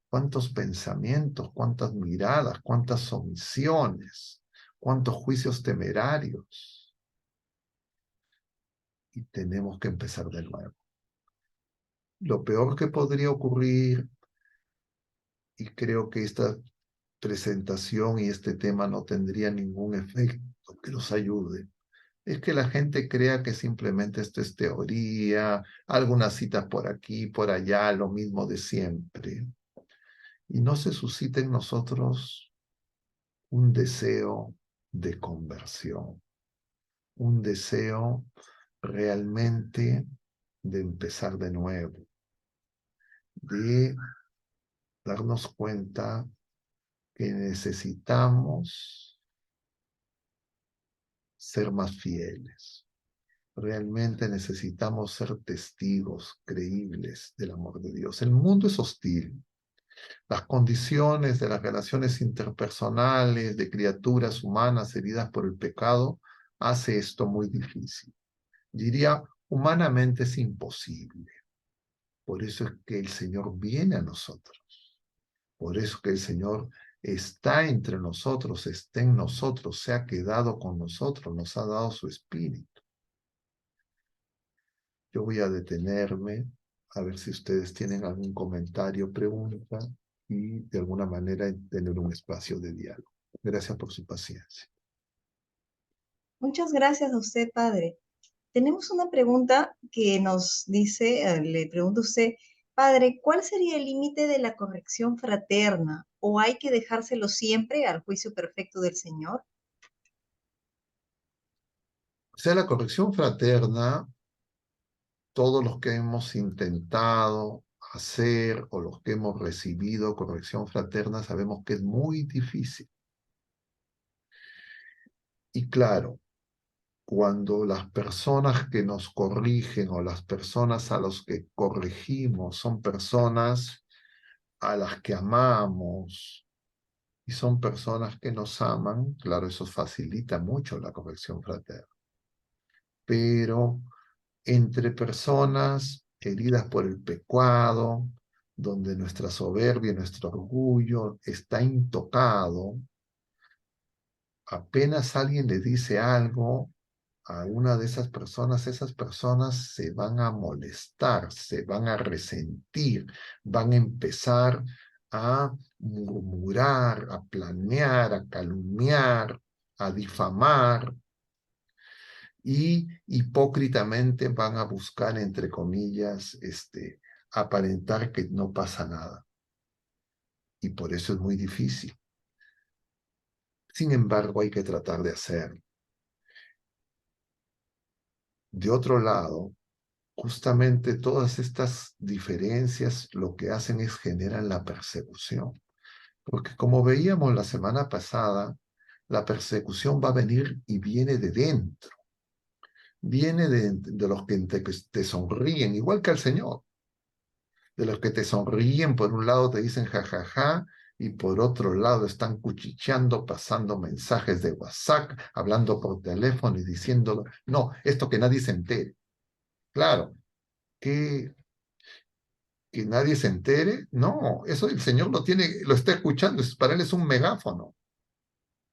cuántos pensamientos, cuántas miradas, cuántas omisiones, cuántos juicios temerarios. Y tenemos que empezar de nuevo. Lo peor que podría ocurrir, y creo que esta presentación y este tema no tendría ningún efecto que los ayude, es que la gente crea que simplemente esto es teoría, algunas citas por aquí, por allá, lo mismo de siempre, y no se suscita en nosotros un deseo de conversión, un deseo realmente de empezar de nuevo, de darnos cuenta que necesitamos ser más fieles. Realmente necesitamos ser testigos creíbles del amor de Dios. El mundo es hostil. Las condiciones de las relaciones interpersonales de criaturas humanas heridas por el pecado hace esto muy difícil. Diría, humanamente es imposible. Por eso es que el Señor viene a nosotros. Por eso que el Señor está entre nosotros, está en nosotros, se ha quedado con nosotros, nos ha dado su espíritu. Yo voy a detenerme a ver si ustedes tienen algún comentario, pregunta y de alguna manera tener un espacio de diálogo. Gracias por su paciencia. Muchas gracias a usted, padre. Tenemos una pregunta que nos dice, le pregunta usted, padre, ¿cuál sería el límite de la corrección fraterna? ¿O hay que dejárselo siempre al juicio perfecto del Señor? O sea, la corrección fraterna, todos los que hemos intentado hacer o los que hemos recibido corrección fraterna sabemos que es muy difícil. Y claro, cuando las personas que nos corrigen o las personas a los que corregimos son personas a las que amamos y son personas que nos aman, claro, eso facilita mucho la corrección fraterna. Pero entre personas heridas por el pecado, donde nuestra soberbia y nuestro orgullo está intocado, apenas alguien le dice algo a una de esas personas se van a molestar, se van a resentir, van a empezar a murmurar, a planear, a calumniar, a difamar y hipócritamente van a buscar, entre comillas, aparentar que no pasa nada. Y por eso es muy difícil. Sin embargo, hay que tratar de hacerlo. De otro lado, justamente todas estas diferencias lo que hacen es generar la persecución. Porque como veíamos la semana pasada, la persecución va a venir y viene de dentro. Viene de los que te sonríen, igual que al Señor. De los que te sonríen, por un lado te dicen jajaja, ja, ja, y por otro lado están cuchicheando, pasando mensajes de WhatsApp, hablando por teléfono y diciéndolo. No, esto que nadie se entere. Claro, que nadie se entere. No, eso el Señor lo tiene, lo está escuchando, para él es un megáfono.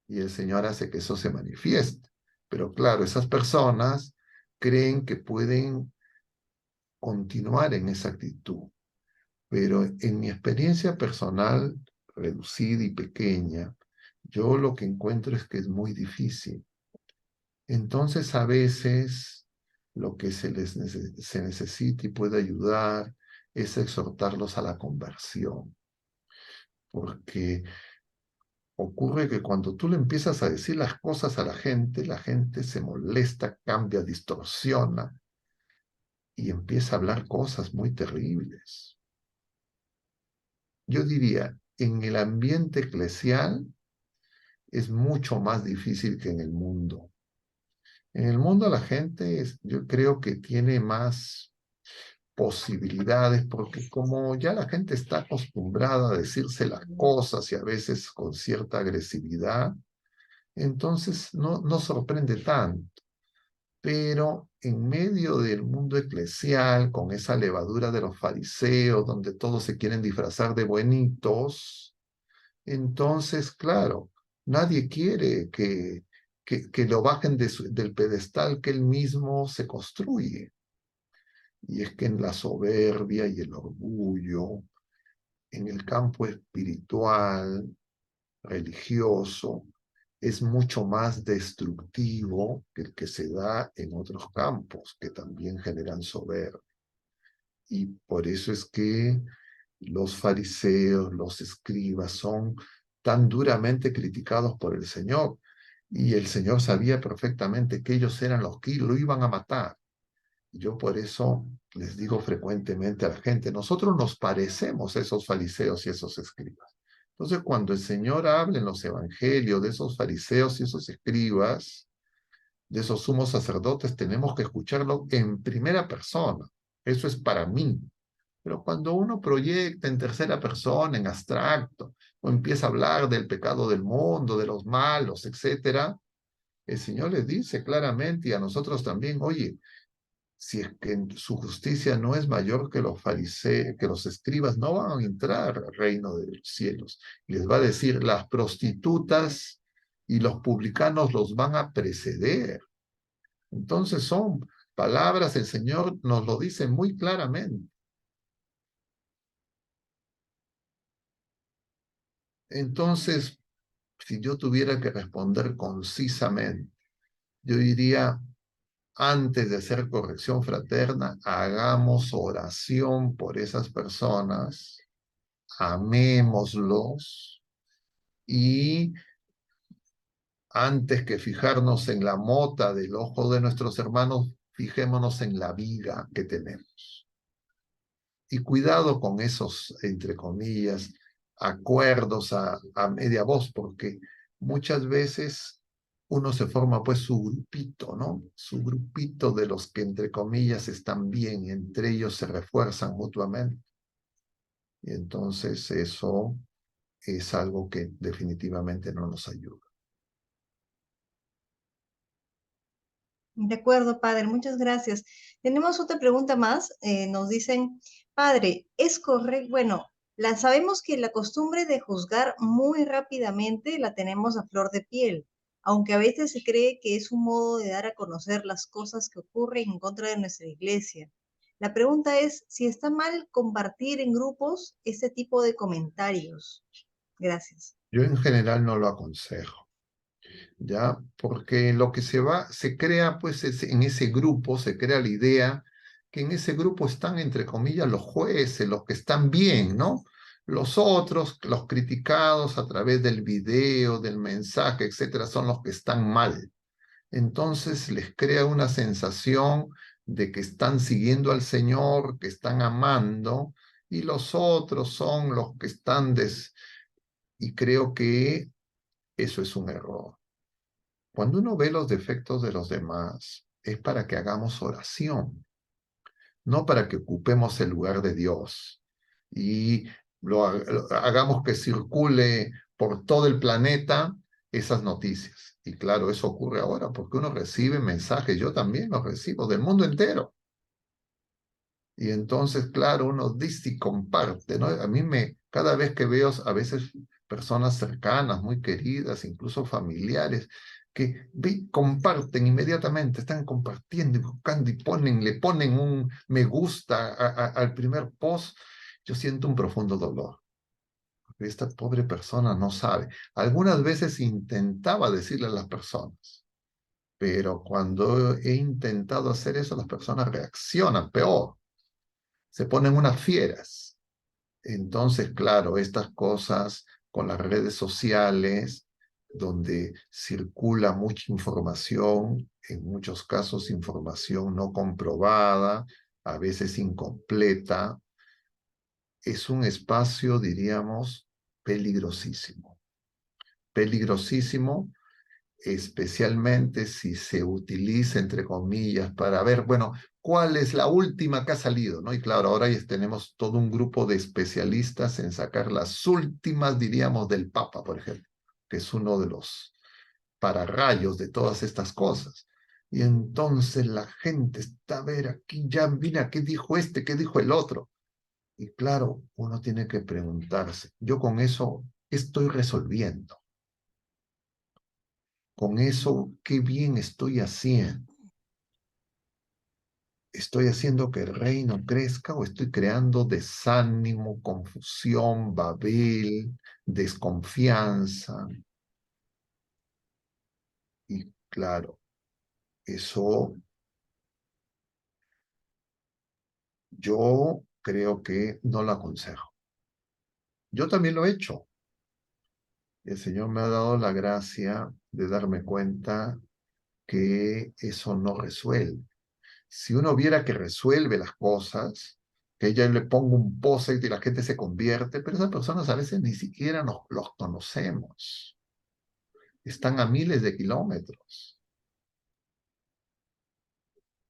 Y el Señor hace que eso se manifieste. Pero claro, esas personas creen que pueden continuar en esa actitud. Pero en mi experiencia personal, reducida y pequeña, yo lo que encuentro es que es muy difícil. Entonces, a veces, lo que se necesita y puede ayudar es exhortarlos a la conversión, porque ocurre que cuando tú le empiezas a decir las cosas a la gente se molesta, cambia, distorsiona y empieza a hablar cosas muy terribles. Yo diría, en el ambiente eclesial es mucho más difícil que en el mundo. En el mundo la gente, yo creo que tiene más posibilidades, porque como ya la gente está acostumbrada a decirse las cosas y a veces con cierta agresividad, entonces no sorprende tanto. Pero en medio del mundo eclesial, con esa levadura de los fariseos, donde todos se quieren disfrazar de buenitos, entonces, claro, nadie quiere que lo bajen del pedestal que él mismo se construye. Y es que en la soberbia y el orgullo, en el campo espiritual, religioso, es mucho más destructivo que el que se da en otros campos, que también generan soberbia. Y por eso es que los fariseos, los escribas son tan duramente criticados por el Señor. Y el Señor sabía perfectamente que ellos eran los que lo iban a matar. Yo por eso les digo frecuentemente a la gente, nosotros nos parecemos a esos fariseos y esos escribas. Entonces, cuando el Señor habla en los evangelios de esos fariseos y esos escribas, de esos sumos sacerdotes, tenemos que escucharlo en primera persona. Eso es para mí. Pero cuando uno proyecta en tercera persona, en abstracto, o empieza a hablar del pecado del mundo, de los malos, etcétera, el Señor les dice claramente y a nosotros también, oye, si es que su justicia no es mayor que los fariseos, que los escribas, no van a entrar al reino de los cielos. Les va a decir, las prostitutas y los publicanos los van a preceder. Entonces son palabras, el Señor nos lo dice muy claramente. Entonces, si yo tuviera que responder concisamente, yo diría, antes de hacer corrección fraterna, hagamos oración por esas personas, amémoslos y antes que fijarnos en la mota del ojo de nuestros hermanos, fijémonos en la viga que tenemos. Y cuidado con esos, entre comillas, acuerdos a media voz, porque muchas veces uno se forma pues su grupito, ¿no? Su grupito de los que, entre comillas, están bien, y entre ellos se refuerzan mutuamente. Y entonces eso es algo que definitivamente no nos ayuda. De acuerdo, padre, muchas gracias. Tenemos otra pregunta más. Nos dicen, padre, ¿es correcto? Bueno, sabemos que la costumbre de juzgar muy rápidamente la tenemos a flor de piel, aunque a veces se cree que es un modo de dar a conocer las cosas que ocurren en contra de nuestra iglesia. La pregunta es si está mal compartir en grupos este tipo de comentarios. Gracias. Yo en general no lo aconsejo. ¿Ya? Porque lo que se crea, pues, en ese grupo, se crea la idea que en ese grupo están, entre comillas, los jueces, los que están bien, ¿no? Los otros, los criticados a través del video, del mensaje, etcétera, son los que están mal. Entonces les crea una sensación de que están siguiendo al Señor, que están amando, y los otros son los que están Y creo que eso es un error. Cuando uno ve los defectos de los demás, es para que hagamos oración, no para que ocupemos el lugar de Dios y lo hagamos que circule por todo el planeta esas noticias. Y claro, eso ocurre ahora porque uno recibe mensajes, yo también los recibo del mundo entero. Y entonces, claro, uno dice y comparte, ¿no? Cada vez que veo a veces personas cercanas, muy queridas, incluso familiares, que comparten inmediatamente, están compartiendo y buscando y le ponen un me gusta al primer post, yo siento un profundo dolor. Porque esta pobre persona no sabe. Algunas veces intentaba decirle a las personas, pero cuando he intentado hacer eso, las personas reaccionan peor, se ponen unas fieras. Entonces, claro, estas cosas con las redes sociales, donde circula mucha información, en muchos casos información no comprobada, a veces incompleta, es un espacio, diríamos, peligrosísimo. Peligrosísimo especialmente si se utiliza, entre comillas, para ver, bueno, cuál es la última que ha salido, ¿no? Y claro, ahora ya tenemos todo un grupo de especialistas en sacar las últimas, diríamos, del Papa, por ejemplo, que es uno de los pararrayos de todas estas cosas. Y entonces la gente está a ver aquí, ya mira qué dijo este, qué dijo el otro. Y claro, uno tiene que preguntarse, yo con eso, ¿qué estoy resolviendo? Con eso, ¿qué bien estoy haciendo? ¿Estoy haciendo que el reino crezca o estoy creando desánimo, confusión, babel, desconfianza? Y claro, eso yo creo que no lo aconsejo. Yo también lo he hecho. El Señor me ha dado la gracia de darme cuenta que eso no resuelve. Si uno viera que resuelve las cosas, que yo le pongo un post y la gente se convierte, pero esas personas a veces ni siquiera los conocemos. Están a miles de kilómetros.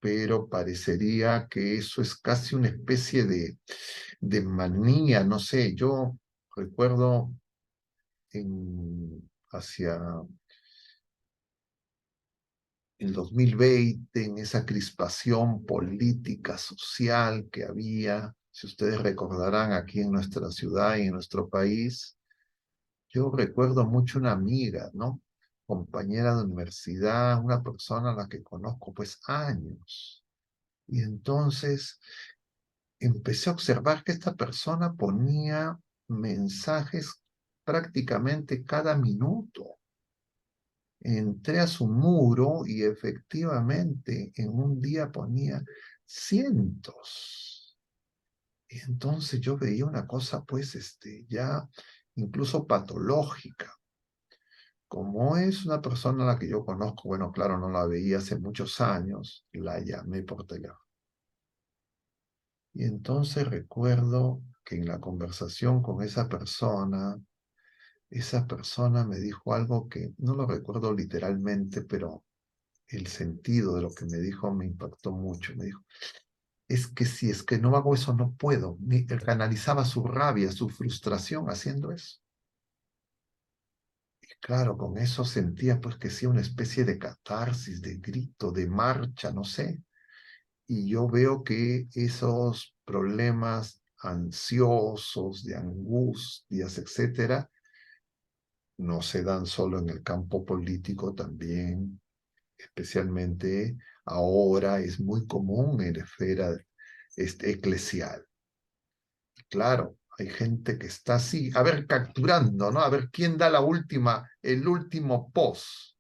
Pero parecería que eso es casi una especie de manía, no sé, yo recuerdo hacia el 2020, en esa crispación política, social que había, si ustedes recordarán aquí en nuestra ciudad y en nuestro país, yo recuerdo mucho una amiga, ¿no? Compañera de universidad, una persona a la que conozco pues años. Y entonces empecé a observar que esta persona ponía mensajes prácticamente cada minuto. Entré a su muro y efectivamente en un día ponía cientos. Y entonces yo veía una cosa pues ya incluso patológica. Como es una persona a la que yo conozco, bueno, claro, no la veía hace muchos años, la llamé por teléfono. Y entonces recuerdo que en la conversación con esa persona me dijo algo que no lo recuerdo literalmente, pero el sentido de lo que me dijo me impactó mucho. Me dijo, es que si es que no hago eso, no puedo. Canalizaba su rabia, su frustración haciendo eso. Y claro, con eso sentía pues que sí una especie de catarsis, de grito, de marcha, no sé. Y yo veo que esos problemas ansiosos, de angustias, etcétera, no se dan solo en el campo político, también, especialmente ahora, es muy común en la esfera eclesial. Claro, hay gente que está así, a ver, capturando, ¿no? A ver quién da el último post.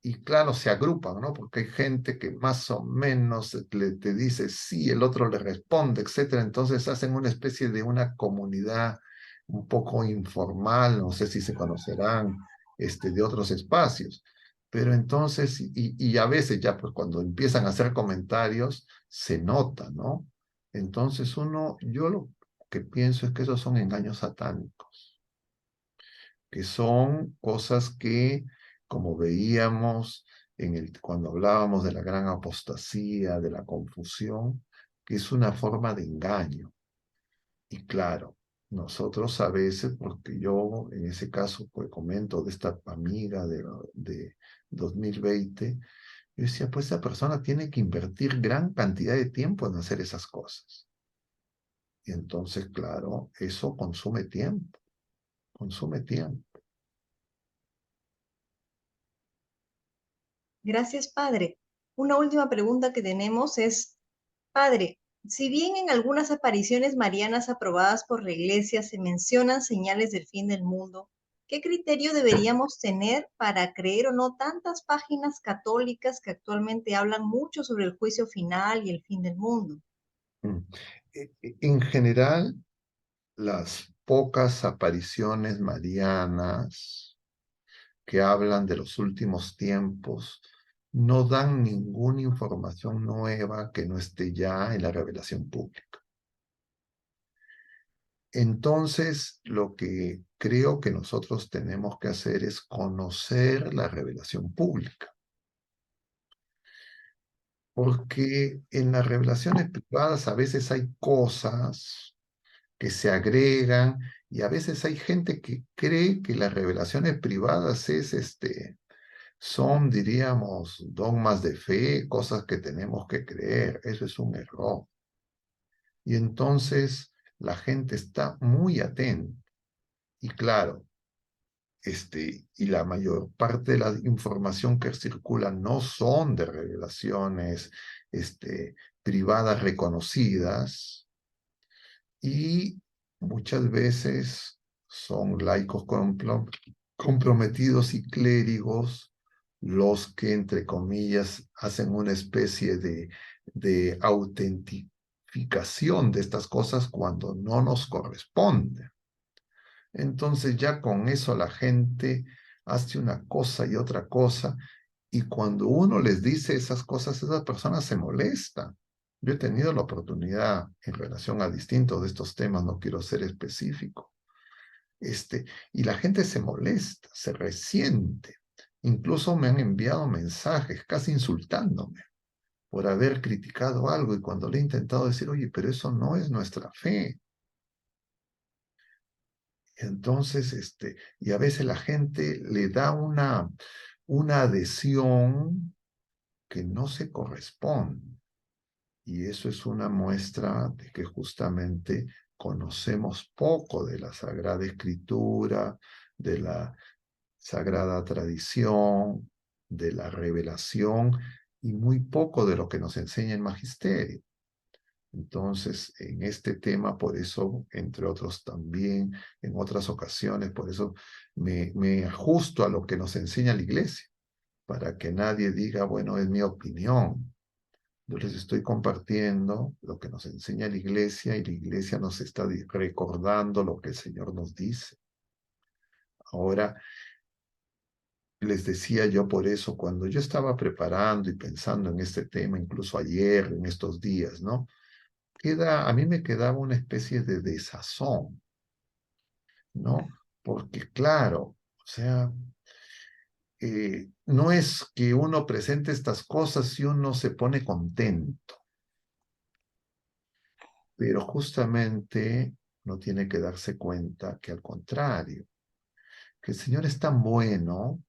Y claro, se agrupan, ¿no? Porque hay gente que más o menos te dice sí, el otro le responde, etcétera. Entonces hacen una especie de una comunidad un poco informal, no sé si se conocerán de otros espacios. Pero entonces, y a veces ya pues cuando empiezan a hacer comentarios, se nota, ¿no? Entonces yo lo que pienso es que esos son engaños satánicos, que son cosas que, como veíamos cuando hablábamos de la gran apostasía, de la confusión, que es una forma de engaño. Y claro, nosotros a veces, porque yo en ese caso pues comento de esta amiga de 2020, yo decía, pues esa persona tiene que invertir gran cantidad de tiempo en hacer esas cosas. Y entonces, claro, eso consume tiempo, consume tiempo. Gracias, Padre. Una última pregunta que tenemos es, Padre, si bien en algunas apariciones marianas aprobadas por la Iglesia se mencionan señales del fin del mundo, ¿qué criterio deberíamos tener para creer o no tantas páginas católicas que actualmente hablan mucho sobre el juicio final y el fin del mundo? Mm. En general, las pocas apariciones marianas que hablan de los últimos tiempos no dan ninguna información nueva que no esté ya en la revelación pública. Entonces, lo que creo que nosotros tenemos que hacer es conocer la revelación pública, porque en las revelaciones privadas a veces hay cosas que se agregan y a veces hay gente que cree que las revelaciones privadas son, diríamos, dogmas de fe, cosas que tenemos que creer. Eso es un error. Y entonces la gente está muy atenta. Y claro, y la mayor parte de la información que circula no son de revelaciones privadas reconocidas y muchas veces son laicos comprometidos y clérigos los que, entre comillas, hacen una especie de autentificación de estas cosas cuando no nos corresponde. Entonces ya con eso la gente hace una cosa y otra cosa, y cuando uno les dice esas cosas, esas personas se molestan. Yo he tenido la oportunidad en relación a distintos de estos temas, no quiero ser específico, y la gente se molesta, se resiente. Incluso me han enviado mensajes casi insultándome por haber criticado algo y cuando le he intentado decir, oye, pero eso no es nuestra fe. Entonces, y a veces la gente le da una adhesión que no se corresponde. Y eso es una muestra de que justamente conocemos poco de la Sagrada Escritura, de la Sagrada Tradición, de la revelación y muy poco de lo que nos enseña el magisterio. Entonces, en este tema, por eso, entre otros también, en otras ocasiones, por eso me ajusto a lo que nos enseña la Iglesia, para que nadie diga, bueno, es mi opinión. Yo les estoy compartiendo lo que nos enseña la Iglesia y la Iglesia nos está recordando lo que el Señor nos dice. Ahora, les decía yo por eso, cuando yo estaba preparando y pensando en este tema, incluso ayer, en estos días, ¿no? A mí me quedaba una especie de desazón, ¿no? Porque claro, o sea, no es que uno presente estas cosas y uno se pone contento, pero justamente no tiene que darse cuenta que al contrario, que el Señor es tan bueno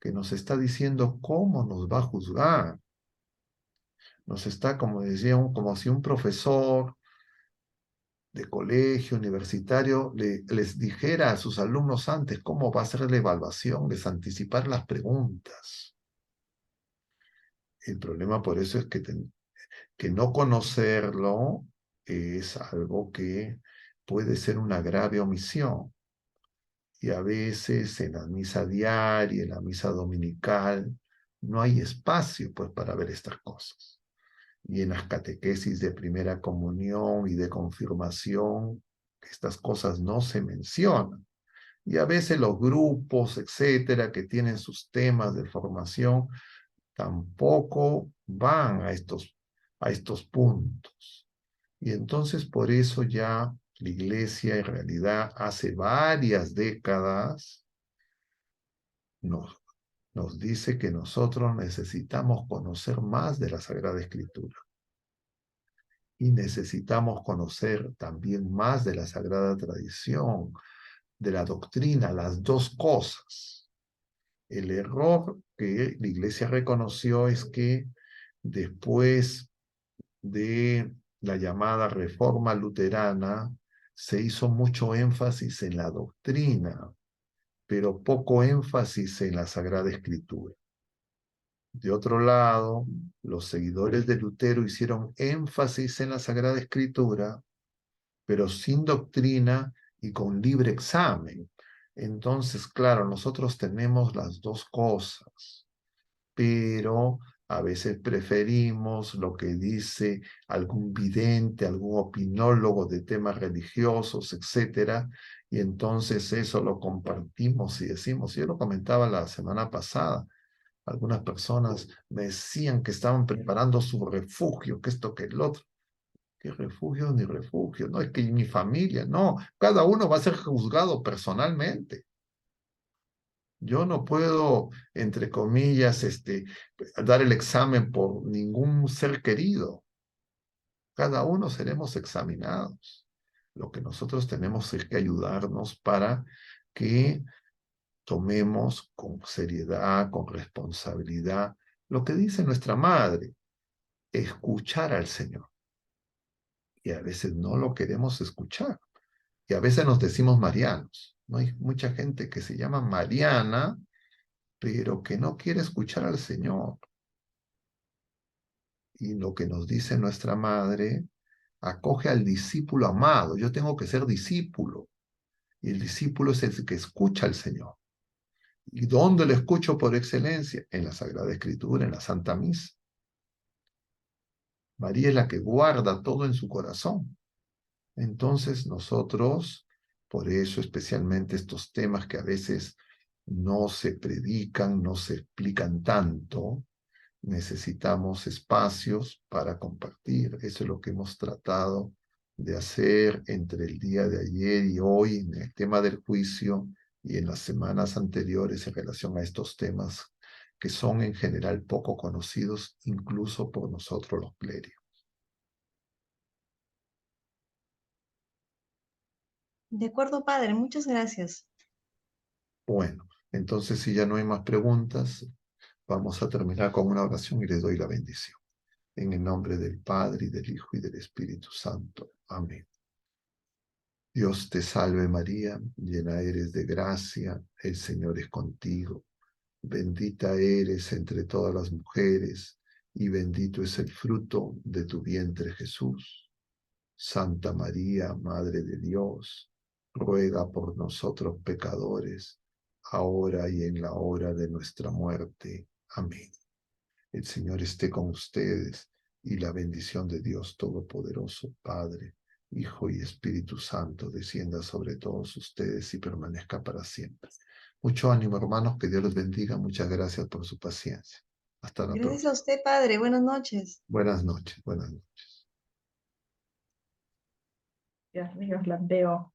que nos está diciendo cómo nos va a juzgar. Nos está, como decía, como si un profesor de colegio universitario les dijera a sus alumnos antes cómo va a ser la evaluación, les anticipar las preguntas. El problema por eso es que no conocerlo es algo que puede ser una grave omisión. Y a veces en la misa diaria, en la misa dominical, no hay espacio pues para ver estas cosas. Y en las catequesis de primera comunión y de confirmación, estas cosas no se mencionan. Y a veces los grupos, etcétera, que tienen sus temas de formación, tampoco van a estos puntos. Y entonces por eso ya la Iglesia en realidad hace varias décadas nos, nos dice que nosotros necesitamos conocer más de la Sagrada Escritura. Y necesitamos conocer también más de la sagrada tradición, de la doctrina, las dos cosas. El error que la Iglesia reconoció es que después de la llamada Reforma Luterana se hizo mucho énfasis en la doctrina, pero poco énfasis en la Sagrada Escritura. De otro lado, los seguidores de Lutero hicieron énfasis en la Sagrada Escritura, pero sin doctrina y con libre examen. Entonces, claro, nosotros tenemos las dos cosas, pero a veces preferimos lo que dice algún vidente, algún opinólogo de temas religiosos, etcétera, y entonces eso lo compartimos y decimos, yo lo comentaba la semana pasada, algunas personas me decían que estaban preparando su refugio, que esto, que el otro. ¿Qué refugio ni refugio? No es que mi familia, no. Cada uno va a ser juzgado personalmente. Yo no puedo, entre comillas, dar el examen por ningún ser querido. Cada uno seremos examinados. Lo que nosotros tenemos es que ayudarnos para que tomemos con seriedad, con responsabilidad, lo que dice nuestra madre, escuchar al Señor. Y a veces no lo queremos escuchar. Y a veces nos decimos marianos. No hay mucha gente que se llama Mariana, pero que no quiere escuchar al Señor. Y lo que nos dice nuestra madre, acoge al discípulo amado. Yo tengo que ser discípulo. Y el discípulo es el que escucha al Señor. ¿Y dónde lo escucho por excelencia? En la Sagrada Escritura, en la Santa Misa. María es la que guarda todo en su corazón. Entonces nosotros, por eso especialmente estos temas que a veces no se predican, no se explican tanto, necesitamos espacios para compartir. Eso es lo que hemos tratado de hacer entre el día de ayer y hoy en el tema del juicio y en las semanas anteriores en relación a estos temas que son en general poco conocidos incluso por nosotros los clérigos. De acuerdo, padre, muchas gracias. Bueno, entonces si ya no hay más preguntas, vamos a terminar con una oración y les doy la bendición. En el nombre del Padre, y del Hijo, y del Espíritu Santo. Amén. Dios te salve María, llena eres de gracia, el Señor es contigo. Bendita eres entre todas las mujeres, y bendito es el fruto de tu vientre Jesús. Santa María, Madre de Dios, ruega por nosotros pecadores, ahora y en la hora de nuestra muerte. Amén. El Señor esté con ustedes, y la bendición de Dios Todopoderoso, Padre, Hijo y Espíritu Santo, descienda sobre todos ustedes y permanezca para siempre. Mucho ánimo, hermanos, que Dios los bendiga. Muchas gracias por su paciencia. Hasta la Gracias a próxima. usted, padre. Buenas noches. Buenas noches, buenas noches. Dios mío, las veo.